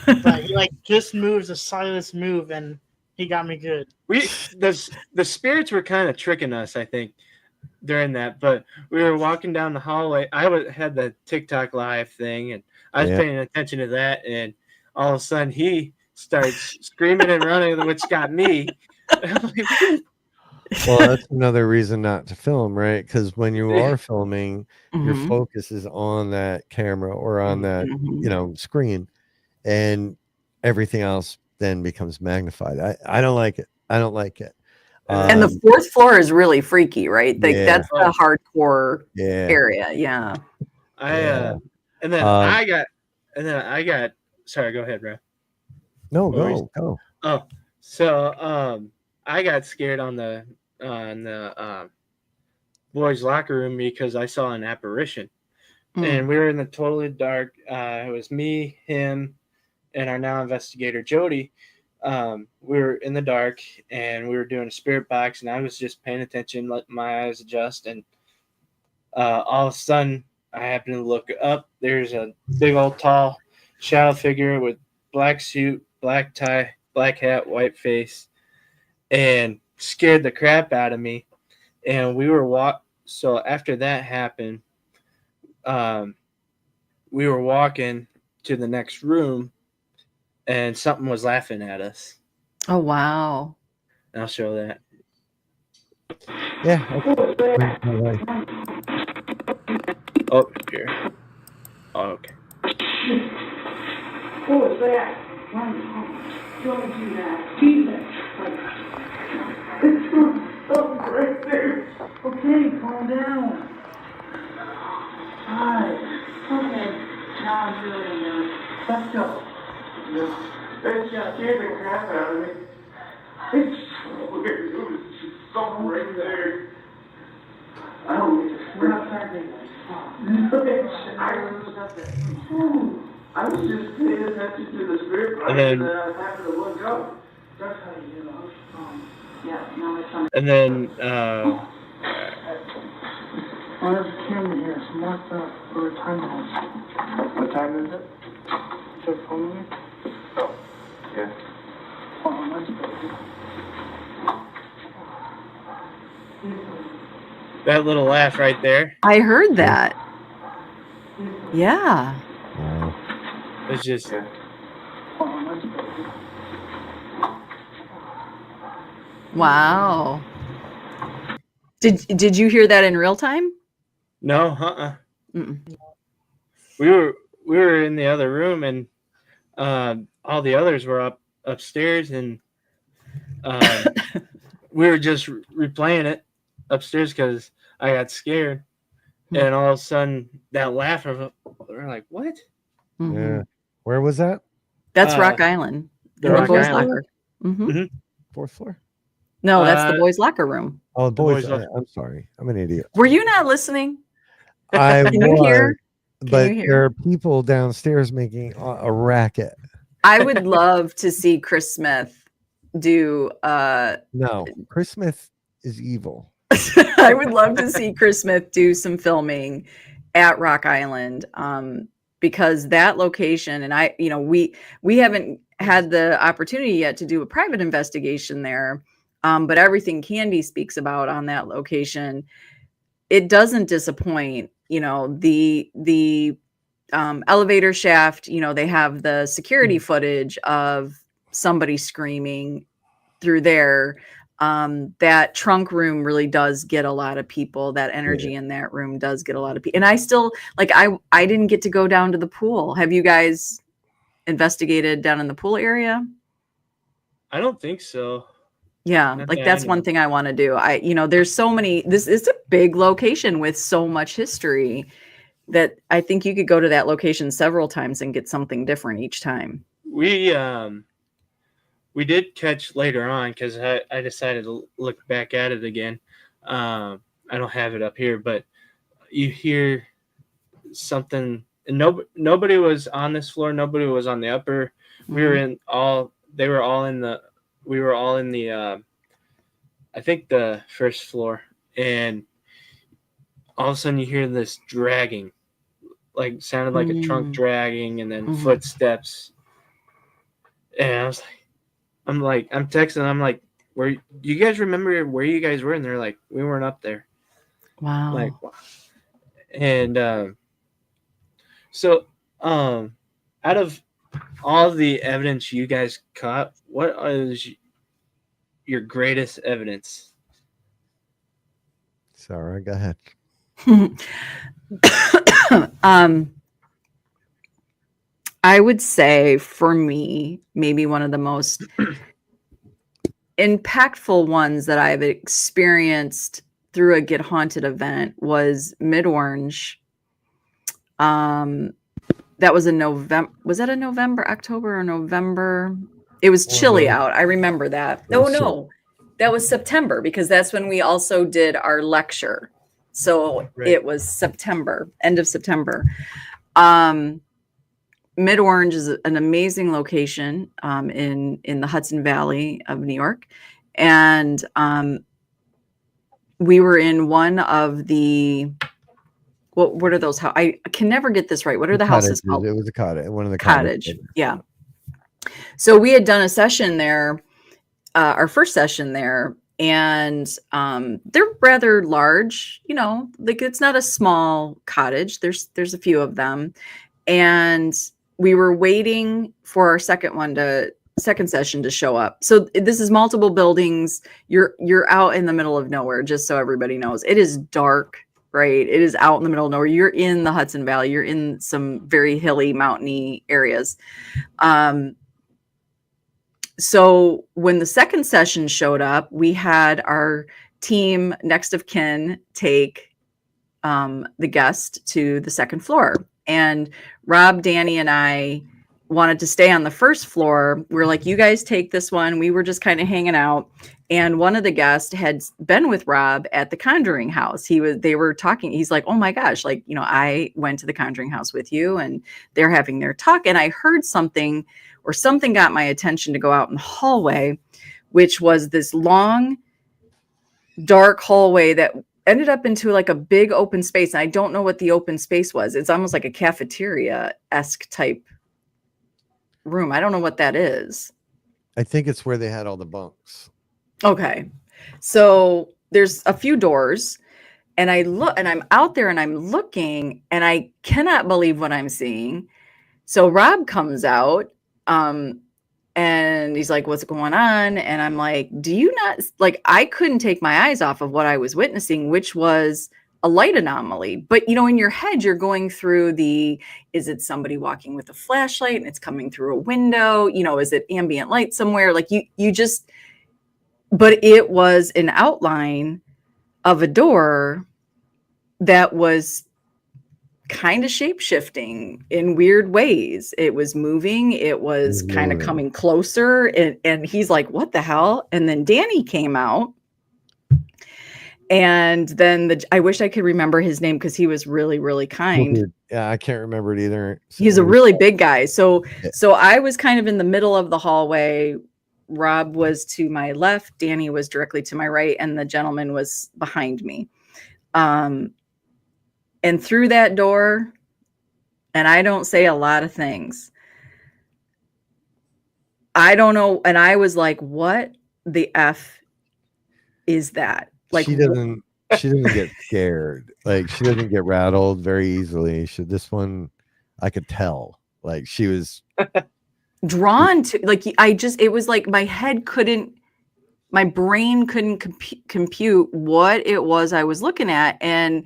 Speaker 2: but he like just moves a silent move, and he got me good.
Speaker 3: The spirits were kind of tricking us, I think, during that. But we were walking down the hallway. I had the TikTok live thing, and I was paying attention to that. And all of a sudden, he starts screaming and running, which got me.
Speaker 5: Well, that's another reason not to film, right? Because when you are filming, your focus is on that camera or on that screen, and everything else then becomes magnified. I don't like it. I don't like it.
Speaker 4: And the 4th floor is really freaky, right? Like that's the hardcore area. Yeah.
Speaker 3: And then I got. Sorry, go ahead, Rob.
Speaker 5: No, go.
Speaker 3: Oh, so I got scared on the boys' locker room because I saw an apparition, and we were in the totally dark. It was me, him, and our now investigator Jody. We were in the dark, and we were doing a spirit box, and I was just paying attention, letting my eyes adjust, and all of a sudden, I happened to look up. There's a big old tall shadow figure with black suit, black tie, black hat, white face, and scared the crap out of me. And we were so after that happened, we were walking to the next room, and something was laughing at us.
Speaker 4: Oh, wow.
Speaker 3: And I'll show that.
Speaker 5: Yeah.
Speaker 3: Oh, here. Oh, okay.
Speaker 6: What was that? Don't do that. Keep it. Oh, right there. Okay, calm down. Hi. Okay. Now I'm feeling nervous. Let's go. That scared the crap out of me. It's so weird. It was just something right there. I don't need to. We're not tracking this. I was just paying attention to the spirit box, and then I happened to look up. That's how you know. Yeah, now it's on.
Speaker 3: And then
Speaker 6: Oh, there's a camera here. So mark that for a time lapse. What time is it? Is it following me? Oh, yeah. Oh, that's good.
Speaker 3: that little laugh right there.
Speaker 4: I heard that. Yeah.
Speaker 3: It's just.
Speaker 4: Wow. Did you hear that in real time?
Speaker 3: No, we were in the other room, and all the others were upstairs, and we were just replaying it upstairs because I got scared. And all of a sudden, that laugh, we're like, what?
Speaker 5: Yeah. Where was that?
Speaker 4: That's Rock Island.
Speaker 3: The
Speaker 4: In
Speaker 3: Rock
Speaker 4: boys'
Speaker 3: Island.
Speaker 4: locker. Mhm.
Speaker 5: Fourth floor?
Speaker 4: No, that's the boys' locker room.
Speaker 5: Oh, the boys.
Speaker 3: boys' locker.
Speaker 5: I'm sorry. I'm an idiot.
Speaker 4: Were you not listening?
Speaker 5: I
Speaker 4: Can you
Speaker 5: was,
Speaker 4: hear?
Speaker 5: but
Speaker 4: you hear?
Speaker 5: there are people downstairs making a racket.
Speaker 4: I would love to see Chris Smith do
Speaker 5: No, Chris Smith is evil.
Speaker 4: I would love to see Chris Smith do some filming at Rock Island, because that location, and we haven't had the opportunity yet to do a private investigation there, but everything Candy speaks about on that location, it doesn't disappoint. The elevator shaft, they have the security footage of somebody screaming through there. That trunk room really does get a lot of people. That energy in that room does get a lot of people. And I still I didn't get to go down to the pool. Have you guys investigated down in the pool area?
Speaker 3: I don't think so.
Speaker 4: Yeah, that's one thing I want to do. There's so many. This is a big location with so much history that I think you could go to that location several times and get something different each time.
Speaker 3: We did catch later on, because I decided to look back at it again. I don't have it up here, but you hear something, and nobody was on this floor. Nobody was on the upper. We were in all. They were all in the. We were all in the. I think the first floor, and all of a sudden you hear this dragging, like sounded like a trunk dragging, and then footsteps. And I'm texting. I'm like, "Where you guys remember where you guys were?" And they're like, "We weren't up there."
Speaker 4: Wow.
Speaker 3: Like, wow. And so, out of all the evidence you guys caught, what is your greatest evidence?
Speaker 5: Sarah, go ahead.
Speaker 4: I would say for me, maybe one of the most impactful ones that I've experienced through a Get Haunted event was Mid-Orange. That was in November. Was that in November, October, or November? It was chilly out. I remember that. No, that was September, because that's when we also did our lecture. So It was September, end of September. Mid-Orange is an amazing location in the Hudson Valley of New York. And we were in one of the, what are those? I can never get this right. What are the houses called?
Speaker 5: It was a cottage. One of the
Speaker 4: cottage. Yeah. So we had done a session there, our first session there, and they're rather large, like it's not a small cottage. There's a few of them. And we were waiting for our second session to show up. So this is multiple buildings. You're out in the middle of nowhere, just so everybody knows. It is dark, right? It is out in the middle of nowhere. You're in the Hudson Valley. You're in some very hilly, mountainy areas. So when the second session showed up, we had our team next of kin take the guest to the second floor. And Rob, Danny, and I wanted to stay on the first floor. We were like, you guys take this one. We were just kind of hanging out. And one of the guests had been with Rob at the Conjuring House. They were talking. He's like, oh my gosh, I went to the Conjuring House with you, and they're having their talk. And I heard something, or something got my attention to go out in the hallway, which was this long, dark hallway that ended up into like a big open space. And I don't know what the open space was. It's almost like a cafeteria-esque type room. I don't know what that is.
Speaker 5: I think it's where they had all the bunks.
Speaker 4: Okay. So there's a few doors, and I look, and I'm out there, and I'm looking, and I cannot believe what I'm seeing. So Rob comes out, and he's like, what's going on? And I'm like, do you not, I couldn't take my eyes off of what I was witnessing, which was a light anomaly. But, you know, in your head, you're going through is it somebody walking with a flashlight and it's coming through a window? You know, is it ambient light somewhere? Like you just, but it was an outline of a door that was kind of shape-shifting in weird ways. It was moving. It was kind of coming closer. And he's like, what the hell? And then Danny came out. And then I wish I could remember his name because he was really, really kind.
Speaker 5: Yeah, I can't remember it either.
Speaker 4: He's a really big guy. So I was kind of in the middle of the hallway. Rob was to my left. Danny was directly to my right. And the gentleman was behind me. And through that door, and I don't say a lot of things, I don't know. And I was like, what the F is that? Like,
Speaker 5: she doesn't get scared. Like, she doesn't get rattled very easily. This one, I could tell. Like, she was
Speaker 4: drawn to, like, it was like my brain couldn't compute what it was I was looking at. And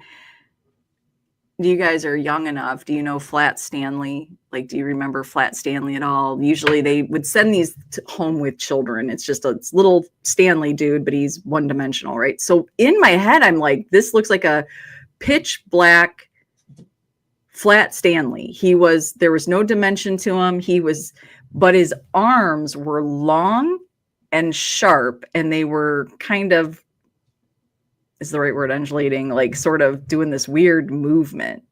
Speaker 4: you guys are young enough. Do you know Flat Stanley? Like, do you remember Flat Stanley at all? Usually they would send these home with children. It's just a little Stanley dude, but he's one-dimensional, right? So in my head, I'm like, this looks like a pitch black Flat Stanley. There was no dimension to him. But his arms were long and sharp, and they were kind of, is the right word, undulating, like sort of doing this weird movement.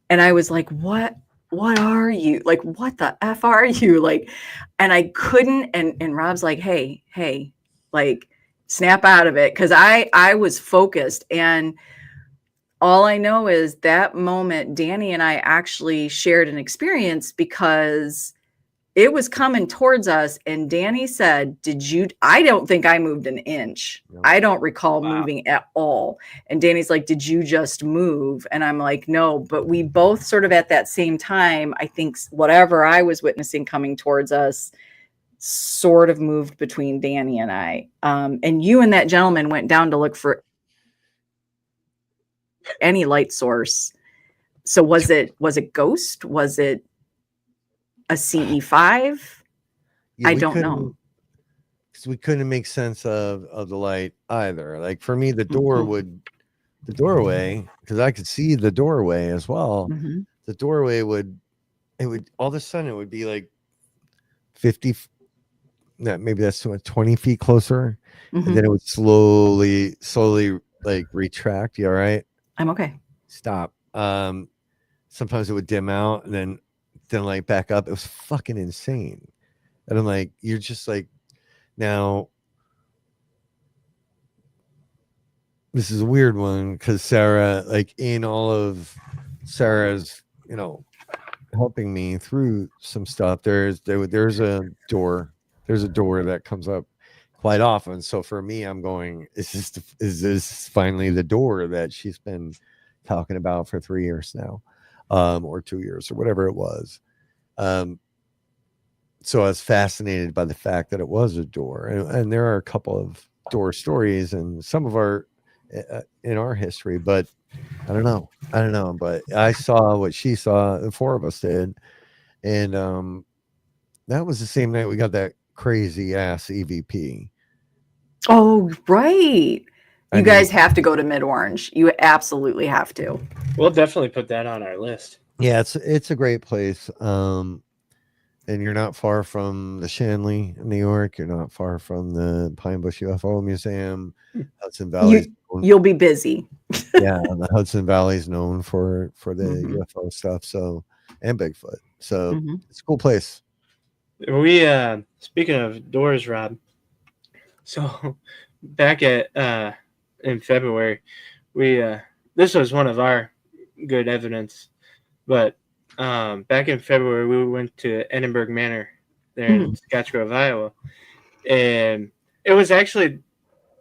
Speaker 4: And I was like, what are you? Like, what the F are you? Like, and I couldn't, and Rob's like, hey, like, snap out of it. Cause I was focused, and all I know is that moment, Danny and I actually shared an experience because it was coming towards us, and Danny said, I don't think I moved an inch. No. I don't recall moving at all. And Danny's like, did you just move? And I'm like, no, but we both sort of at that same time, I think whatever I was witnessing coming towards us sort of moved between Danny and I. And you and that gentleman went down to look for any light source. So was it ghost? Was it a CE5? Yeah, I don't know.
Speaker 5: Because we couldn't make sense of the light either. Like, for me, the doorway, because I could see the doorway as well. Mm-hmm. The doorway it would all of a sudden it would be like 50, maybe that's 20 feet closer. Mm-hmm. And then it would slowly like retract. You all right?
Speaker 4: I'm okay.
Speaker 5: Stop. Sometimes it would dim out and then like back up. It was fucking insane. And I'm like, you're just like, now this is a weird one because Sara, like, in all of Sarah's, you know, helping me through some stuff, there's a door that comes up quite often. So for me, I'm going, is this finally the door that she's been talking about for 3 years now? Or 2 years or whatever it was. So I was fascinated by the fact that it was a door, and there are a couple of door stories and some of our in our history, but I don't know, but I saw what she saw, the four of us did, and that was the same night we got that crazy ass EVP.
Speaker 4: Oh, right. You guys have to go to Mid-Orange. You absolutely have to.
Speaker 3: We'll definitely put that on our list.
Speaker 5: Yeah, it's a great place. And you're not far from the Shanley in New York. You're not far from the Pine Bush UFO Museum. Hudson Valley.
Speaker 4: You'll be busy.
Speaker 5: Yeah, the Hudson Valley is known for the UFO stuff. So, and Bigfoot. So it's a cool place.
Speaker 3: We speaking of doors, Rob. So back in February, we this was one of our good evidence, but back in February we went to Edinburgh Manor there in Scottsgrove, Iowa, and it was actually,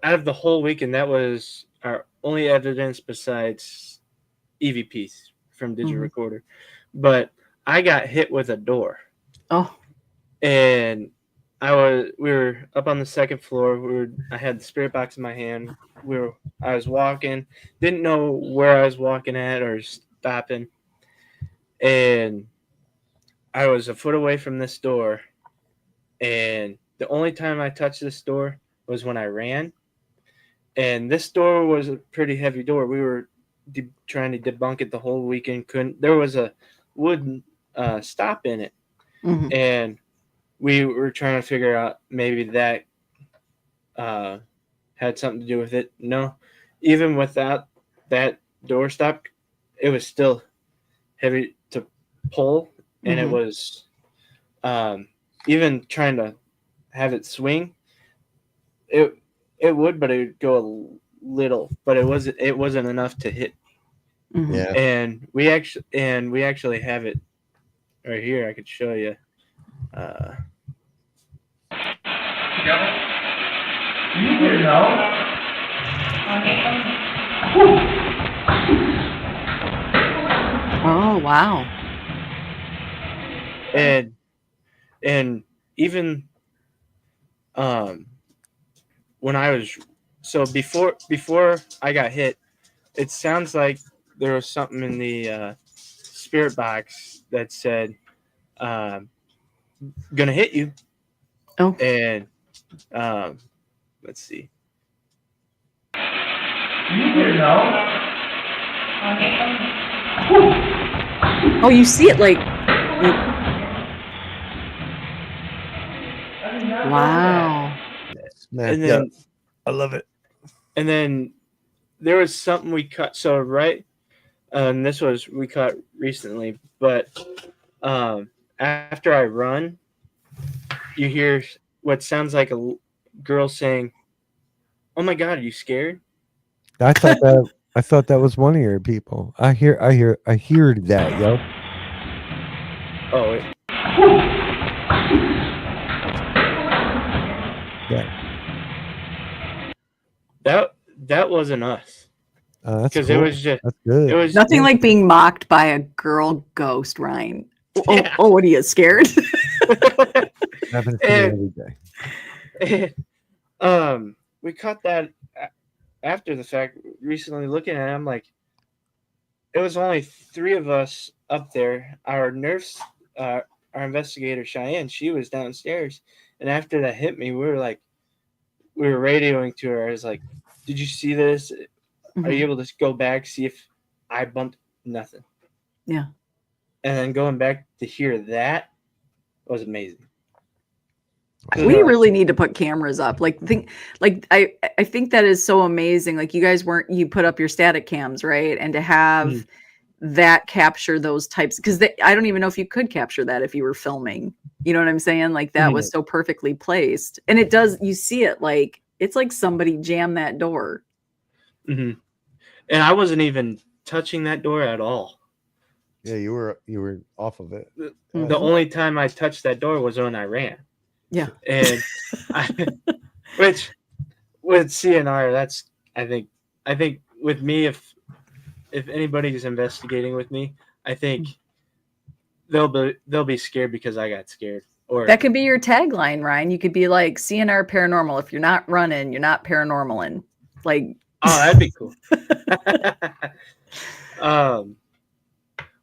Speaker 3: out of the whole weekend, that was our only evidence besides EVPs from digital recorder. But I got hit with a door.
Speaker 4: Oh,
Speaker 3: and we were up on the second floor. I had the spirit box in my hand. I was walking, didn't know where I was walking at or stopping, and I was a foot away from this door. And the only time I touched this door was when I ran. And this door was a pretty heavy door. We were trying to debunk it the whole weekend. Couldn't. There was a wooden stop in it, and we were trying to figure out maybe that had something to do with it. No, even without that door stop, it was still heavy to pull, and it was even trying to have it swing. It would, but it would go a little, but it wasn't enough to hit.
Speaker 5: Yeah.
Speaker 3: And we actually have it right here. I could show you.
Speaker 6: You didn't know.
Speaker 4: Oh, wow.
Speaker 3: And even when I was before I got hit, it sounds like there was something in the spirit box that said gonna hit you.
Speaker 4: Oh.
Speaker 3: And let's see.
Speaker 6: You didn't know.
Speaker 4: Oh, you see it like. Wow.
Speaker 5: Man,
Speaker 3: And then
Speaker 5: I love it.
Speaker 3: And then there was something we cut. So right, and this was we cut recently. But after I run, you hear what sounds like a girl saying, "Oh my God, are you scared?"
Speaker 5: I thought that was one of your people. I heard that, yo.
Speaker 3: Oh, that wasn't us.
Speaker 5: That's
Speaker 3: Because
Speaker 5: cool.
Speaker 3: it was just
Speaker 5: That's good.
Speaker 3: it was
Speaker 4: Nothing like being mocked by a girl ghost, Ryne. Oh,
Speaker 3: Yeah.
Speaker 4: what are you scared?
Speaker 5: Happens to me every day.
Speaker 3: We caught that after the fact. Recently, looking at it, I'm like, it was only 3 of us up there. Our nurse, our investigator Cheyenne, she was downstairs, and after that hit me, we were radioing to her. I was like, "Did you see this? Are you able to go back see if I bumped nothing?"
Speaker 4: Yeah.
Speaker 3: And then going back to hear that was amazing.
Speaker 4: We really need to put cameras up. I think that is so amazing. Like you put up your static cams, right? And to have that capture those types, because I don't even know if you could capture that if you were filming. You know what I'm saying? Like that was so perfectly placed. And you see it like it's like somebody jammed that door.
Speaker 3: And I wasn't even touching that door at all.
Speaker 5: Yeah, you were off of it.
Speaker 3: The only time I touched that door was when I ran.
Speaker 4: Yeah.
Speaker 3: And which with CNR, that's I think with me, if anybody's investigating with me, I think they'll be scared because I got scared. Or
Speaker 4: that could be your tagline, Ryne. You could be like CNR paranormal. If you're not running, you're not paranormaling. Like,
Speaker 3: oh, that'd be cool.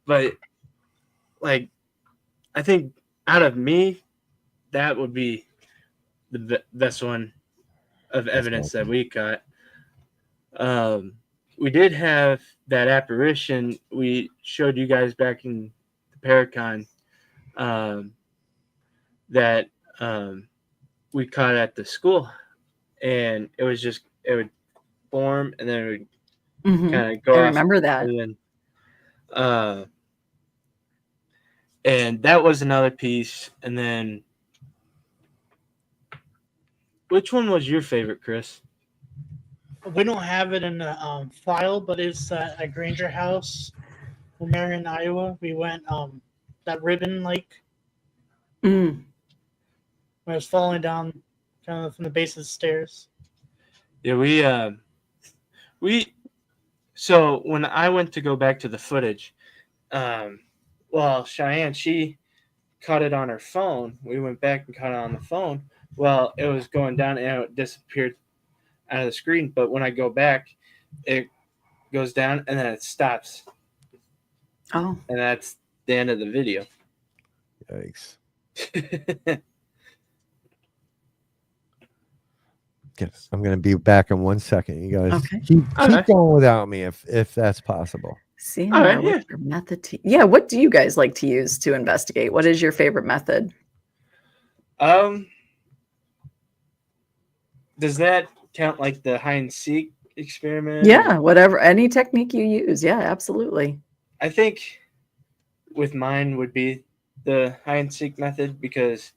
Speaker 3: But like, I think out of me, that would be the best one of evidence that we got. We did have that apparition we showed you guys back in the Paracon that we caught at the school, and it would form and then it would kind of go
Speaker 4: I
Speaker 3: off.
Speaker 4: remember that.
Speaker 3: And then, and that was another piece. And then, which one was your favorite, Chris?
Speaker 2: We don't have it in the file, but it's at Granger House, in Marion, Iowa. We went that ribbon when it was falling down kind of from the base of the stairs.
Speaker 3: Yeah, so when I went to go back to the footage, well, Cheyenne, she caught it on our phone. We went back and caught it on the phone. Well, it was going down and it disappeared out of the screen. But when I go back, it goes down and then it stops.
Speaker 4: Oh,
Speaker 3: And that's the end of the video.
Speaker 5: Yikes. I'm going to be back in 1 second. You guys
Speaker 4: Okay.
Speaker 5: keep
Speaker 3: right.
Speaker 5: going without me if that's possible.
Speaker 4: see,
Speaker 3: All right,
Speaker 4: what's your method yeah, what do you guys like to use to investigate? What is your favorite method?
Speaker 3: Does that count like the hide and seek experiment?
Speaker 4: Yeah, whatever, any technique you use. Yeah, absolutely.
Speaker 3: I think with mine would be the hide and seek method, because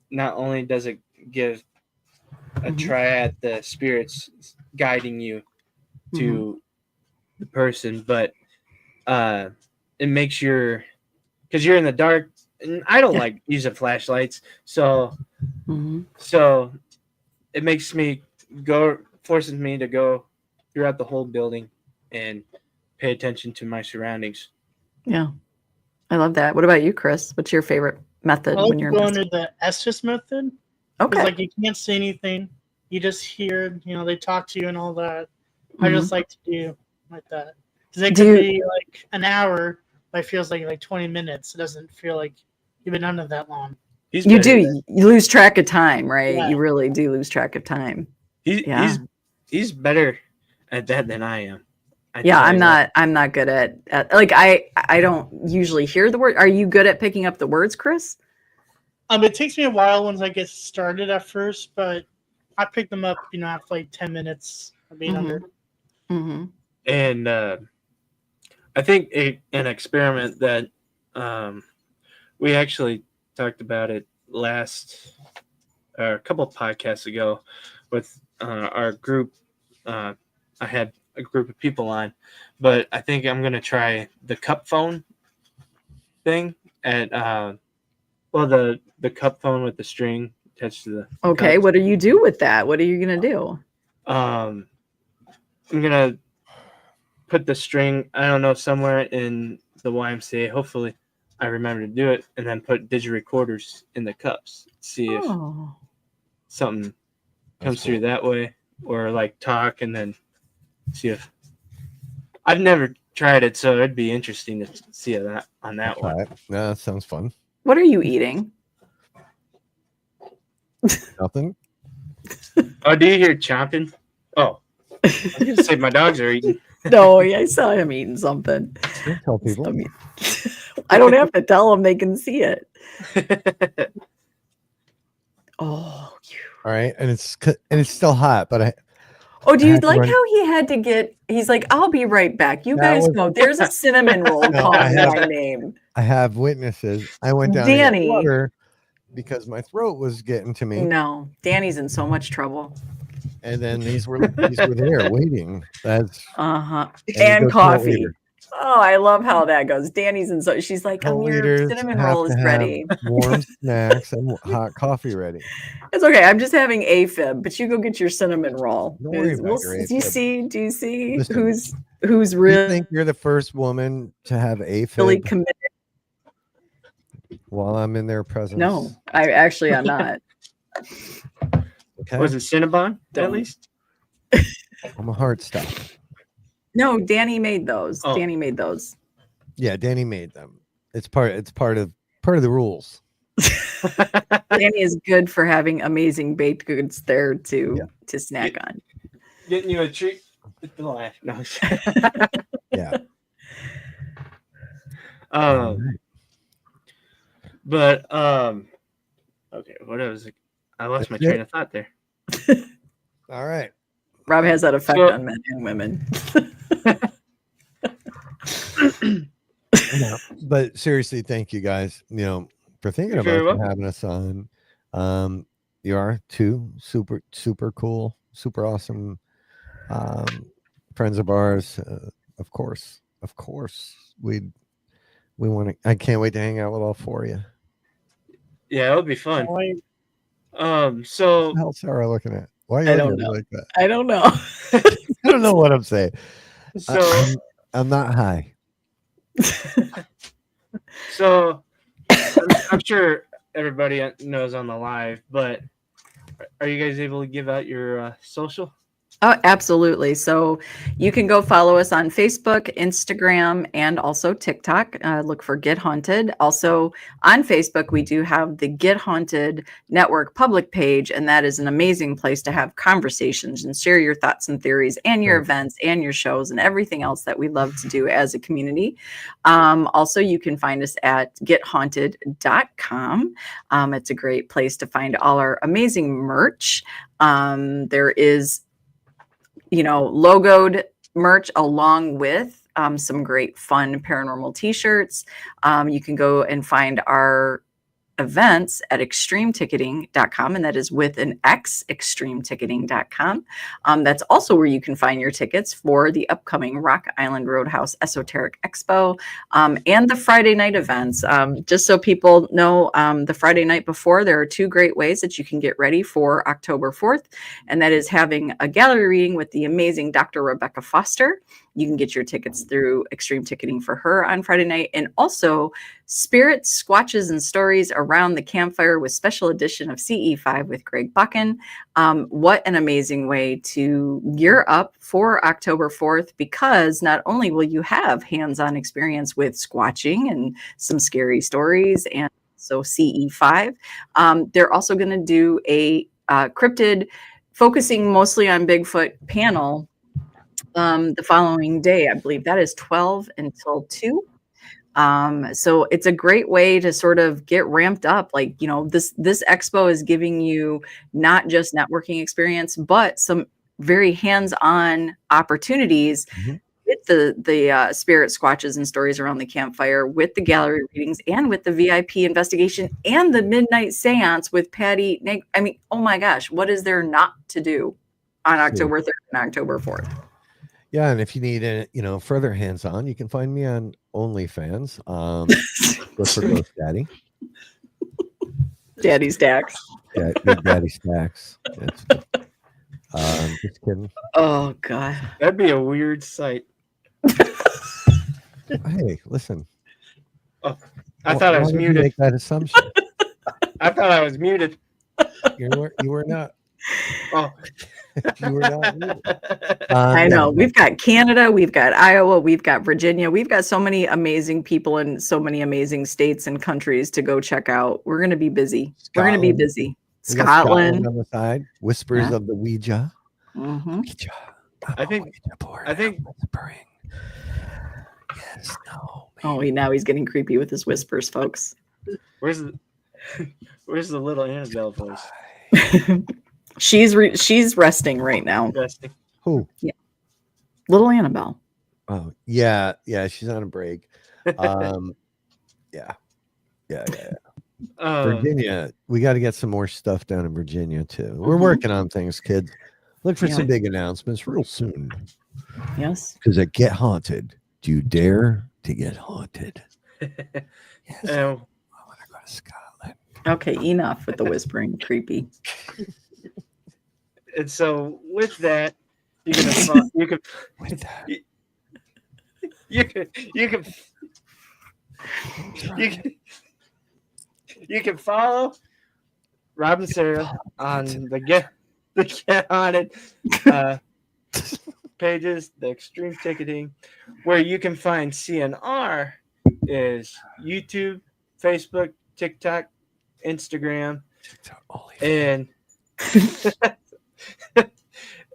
Speaker 3: not only does it give a try at the spirits guiding you to the person, but it makes because you're in the dark, and I don't like using flashlights, so it makes me forces me to go throughout the whole building and pay attention to my surroundings.
Speaker 4: Yeah, I love that. What about you, Chris? What's your favorite method
Speaker 2: I like
Speaker 4: when
Speaker 2: to
Speaker 4: you're
Speaker 2: go under the Estes method.
Speaker 4: Okay.
Speaker 2: Like you can't see anything. You just hear, they talk to you and all that. I just like to do like that. Because it could be like an hour, but it feels like 20 minutes. It doesn't feel like you've been under that long.
Speaker 4: You lose track of time, right?
Speaker 2: Yeah.
Speaker 4: You really do lose track of time.
Speaker 3: He's better at that than I am.
Speaker 4: I'm not good at like I don't usually hear the word. Are you good at picking up the words, Chris?
Speaker 2: It takes me a while once I get started at first, but I pick them up, after like 10 minutes of being under.
Speaker 3: And I think an experiment that we actually talked about it a couple of podcasts ago with our group. I had a group of people on, but I think I'm going to try the cup phone thing at the cup phone with the string attached to the
Speaker 4: Okay,
Speaker 3: cups.
Speaker 4: what do you do with that? What are you going to do?
Speaker 3: I'm going to put the string, I don't know, somewhere in the YMCA. Hopefully I remember to do it, and then put digirecorders in the cups. See if something comes through that way, or like talk, and then see if I've never tried it, so it'd be interesting to see that on that one.
Speaker 5: Right. No, that sounds fun.
Speaker 4: What are you eating?
Speaker 5: Nothing.
Speaker 3: Oh, do you hear chomping? Oh, I was gonna say my dogs are eating.
Speaker 4: No, I saw him eating something.
Speaker 5: Don't tell people.
Speaker 4: I don't have to tell them; they can see it. Oh,
Speaker 5: all right, and it's still hot, but
Speaker 4: do you like how he had to get? He's like, "I'll be right back. You guys go." There's a cinnamon roll calling my name.
Speaker 5: I have witnesses. I went down
Speaker 4: Danny
Speaker 5: because my throat was getting to me.
Speaker 4: No, Danny's in so much trouble.
Speaker 5: And then these were there waiting. That's
Speaker 4: and coffee. Oh, I love how that goes. Danny's in so she's like, your cinnamon roll is ready.
Speaker 5: Warm snacks and hot coffee ready.
Speaker 4: It's okay. I'm just having AFib, but you go get your cinnamon roll.
Speaker 5: Don't worry about your AFib.
Speaker 4: Do you see
Speaker 5: Listen,
Speaker 4: who's really?
Speaker 5: You think you're the first woman to have AFib?
Speaker 4: Really committed.
Speaker 5: While I'm in their presence.
Speaker 4: No, I'm not.
Speaker 3: Okay. Was it Cinnabon at least?
Speaker 5: I'm a hard stop.
Speaker 4: No, Danny made those.
Speaker 3: Oh.
Speaker 4: Danny made those.
Speaker 5: Yeah, Danny made them. It's part of the rules.
Speaker 4: Danny is good for having amazing baked goods there to snack on.
Speaker 3: Getting you a treat with the laugh. No.
Speaker 5: Yeah.
Speaker 3: But okay, what was it? I lost my train of thought there.
Speaker 5: All right.
Speaker 4: Rob has that effect on men and women.
Speaker 5: But seriously, thank you guys, for thinking about us and having us on. You are two super cool, super awesome friends of ours. Of course, we want to. I can't wait to hang out with all four of you.
Speaker 3: Yeah, it'll be fun. So
Speaker 5: what the hell's Sarah looking at? Why are you looking like that?
Speaker 4: I don't know.
Speaker 5: I don't know what I'm saying.
Speaker 3: So
Speaker 5: I'm not high.
Speaker 3: So I'm sure everybody knows on the live, but are you guys able to give out your social?
Speaker 4: Oh, absolutely. So you can go follow us on Facebook, Instagram, and also TikTok. Look for Get Haunted. Also on Facebook, we do have the Get Haunted Network public page, and that is an amazing place to have conversations and share your thoughts and theories and your events and your shows and everything else that we love to do as a community. Also, you can find us at gethaunted.com. It's a great place to find all our amazing merch. There is logoed merch along with some great fun paranormal t-shirts. You can go and find our events at extremeticketing.com, and that is with an X, extremeticketing.com. That's also where you can find your tickets for the upcoming Rock Island Roadhouse Esoteric Expo and the Friday night events. Just so people know, the Friday night before, there are two great ways that you can get ready for October 4th, and that is having a gallery reading with the amazing Dr. Rebecca Foster. You can get your tickets through Extreme Ticketing for her on Friday night, and also Spirits, Squatches, and Stories Around the Campfire with special edition of CE5 with Greg Buchan. What an amazing way to gear up for October 4th, because not only will you have hands-on experience with squatching and some scary stories, and so CE5, they're also going to do a cryptid focusing mostly on Bigfoot panel the following day. I believe that is 12 until 2. So it's a great way to sort of get ramped up. Like, this expo is giving you not just networking experience, but some very hands-on opportunities with the Spirit Squatches and Stories Around the Campfire, with the gallery readings, and with the VIP investigation and the midnight seance with Patty. I mean, oh my gosh, what is there not to do on October 3rd and October 4th?
Speaker 5: Yeah, and if you need further hands-on, you can find me on OnlyFans. Look for Ghost Daddy.
Speaker 4: Daddy Stacks.
Speaker 5: Yeah, Big Daddy Stacks. Just kidding.
Speaker 4: Oh God,
Speaker 3: that'd be a weird sight.
Speaker 5: Hey, listen.
Speaker 3: Oh, I thought I was muted.
Speaker 5: Make that assumption.
Speaker 3: I thought I was muted.
Speaker 5: You were not.
Speaker 3: Oh.
Speaker 5: You were not muted.
Speaker 4: I know. We've got Canada, we've got Iowa, we've got Virginia. We've got so many amazing people in so many amazing states and countries to go check out. We're going to be busy. We're going to be busy. Scotland
Speaker 5: on the side. Whispers of the Ouija.
Speaker 4: Mm-hmm.
Speaker 5: Ouija.
Speaker 3: I think
Speaker 5: whispering. Yes, no.
Speaker 4: Oh, now he's getting creepy with his whispers, folks.
Speaker 3: Where's the little Annabelle voice?
Speaker 4: She's resting right now.
Speaker 3: Resting.
Speaker 5: Who?
Speaker 4: Yeah. Little Annabelle.
Speaker 5: Oh, yeah. She's on a break. Yeah. Virginia, we got to get some more stuff down in Virginia too. We're working on things, kids. Look for some big announcements real soon.
Speaker 4: Yes.
Speaker 5: Because at Get Haunted, do you dare to get haunted? Yes. I want to go to Scotland.
Speaker 4: Okay, enough with the whispering. Creepy.
Speaker 3: And so with that, you can follow Rob and Sara on the Get Haunted pages, the Extreme Ticketing, where you can find CNR is YouTube, Facebook, TikTok, Instagram, and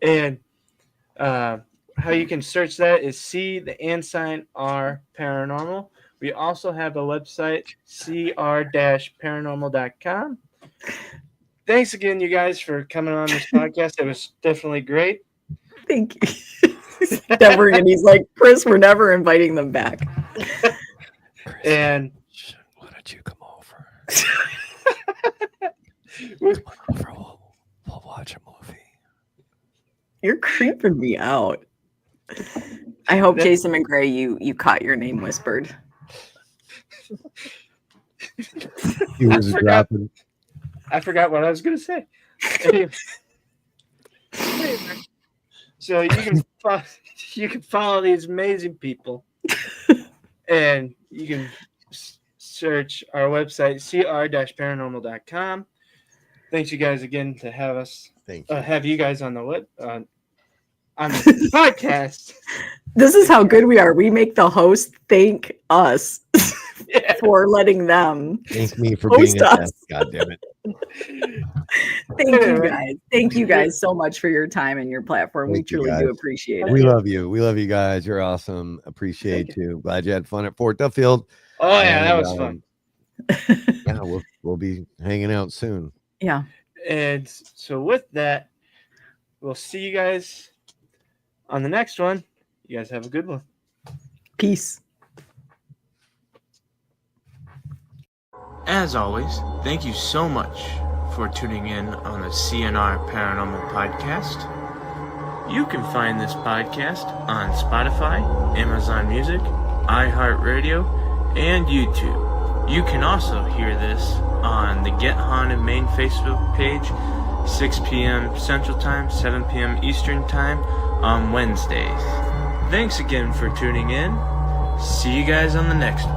Speaker 3: and how you can search that is C_R paranormal. We also have a website, cr-paranormal.com. Thanks again, you guys, for coming on this podcast. It was definitely great.
Speaker 4: Thank you. He's like, Chris, we're never inviting them back.
Speaker 5: And why don't you come over? We'll watch a movie.
Speaker 4: You're creeping me out. I hope, Jason McGray, you caught your name whispered.
Speaker 3: I forgot what I was going to say. Anyway. So you can follow these amazing people, and you can search our website, cr-paranormal.com. Thanks you guys again to have us.
Speaker 5: Thank you.
Speaker 3: Have you guys on the on the podcast.
Speaker 4: This is how good we are. We make the host thank us for letting them
Speaker 5: Thank me for
Speaker 4: host
Speaker 5: being a
Speaker 4: us.
Speaker 5: guest. God damn it.
Speaker 4: Thank you guys. Thank you guys so much for your time and your platform.
Speaker 5: Thank
Speaker 4: We
Speaker 5: you,
Speaker 4: truly do
Speaker 5: guys.
Speaker 4: appreciate it.
Speaker 5: We love you. We love you guys. You're awesome. Appreciate you. Glad you had fun at Fort Duffield.
Speaker 3: Oh yeah, that
Speaker 5: And,
Speaker 3: was fun.
Speaker 5: Yeah, we'll be hanging out soon.
Speaker 4: Yeah.
Speaker 3: And so with that, we'll see you guys on the next one. You guys have a good one.
Speaker 4: Peace.
Speaker 1: As always, thank you so much for tuning in on the CNR Paranormal Podcast. You can find this podcast on Spotify, Amazon Music, iHeartRadio, and YouTube. You can also hear this on the Get Haunted main Facebook page, 6 p.m. Central Time, 7 p.m. Eastern Time on Wednesdays. Thanks again for tuning in. See you guys on the next one.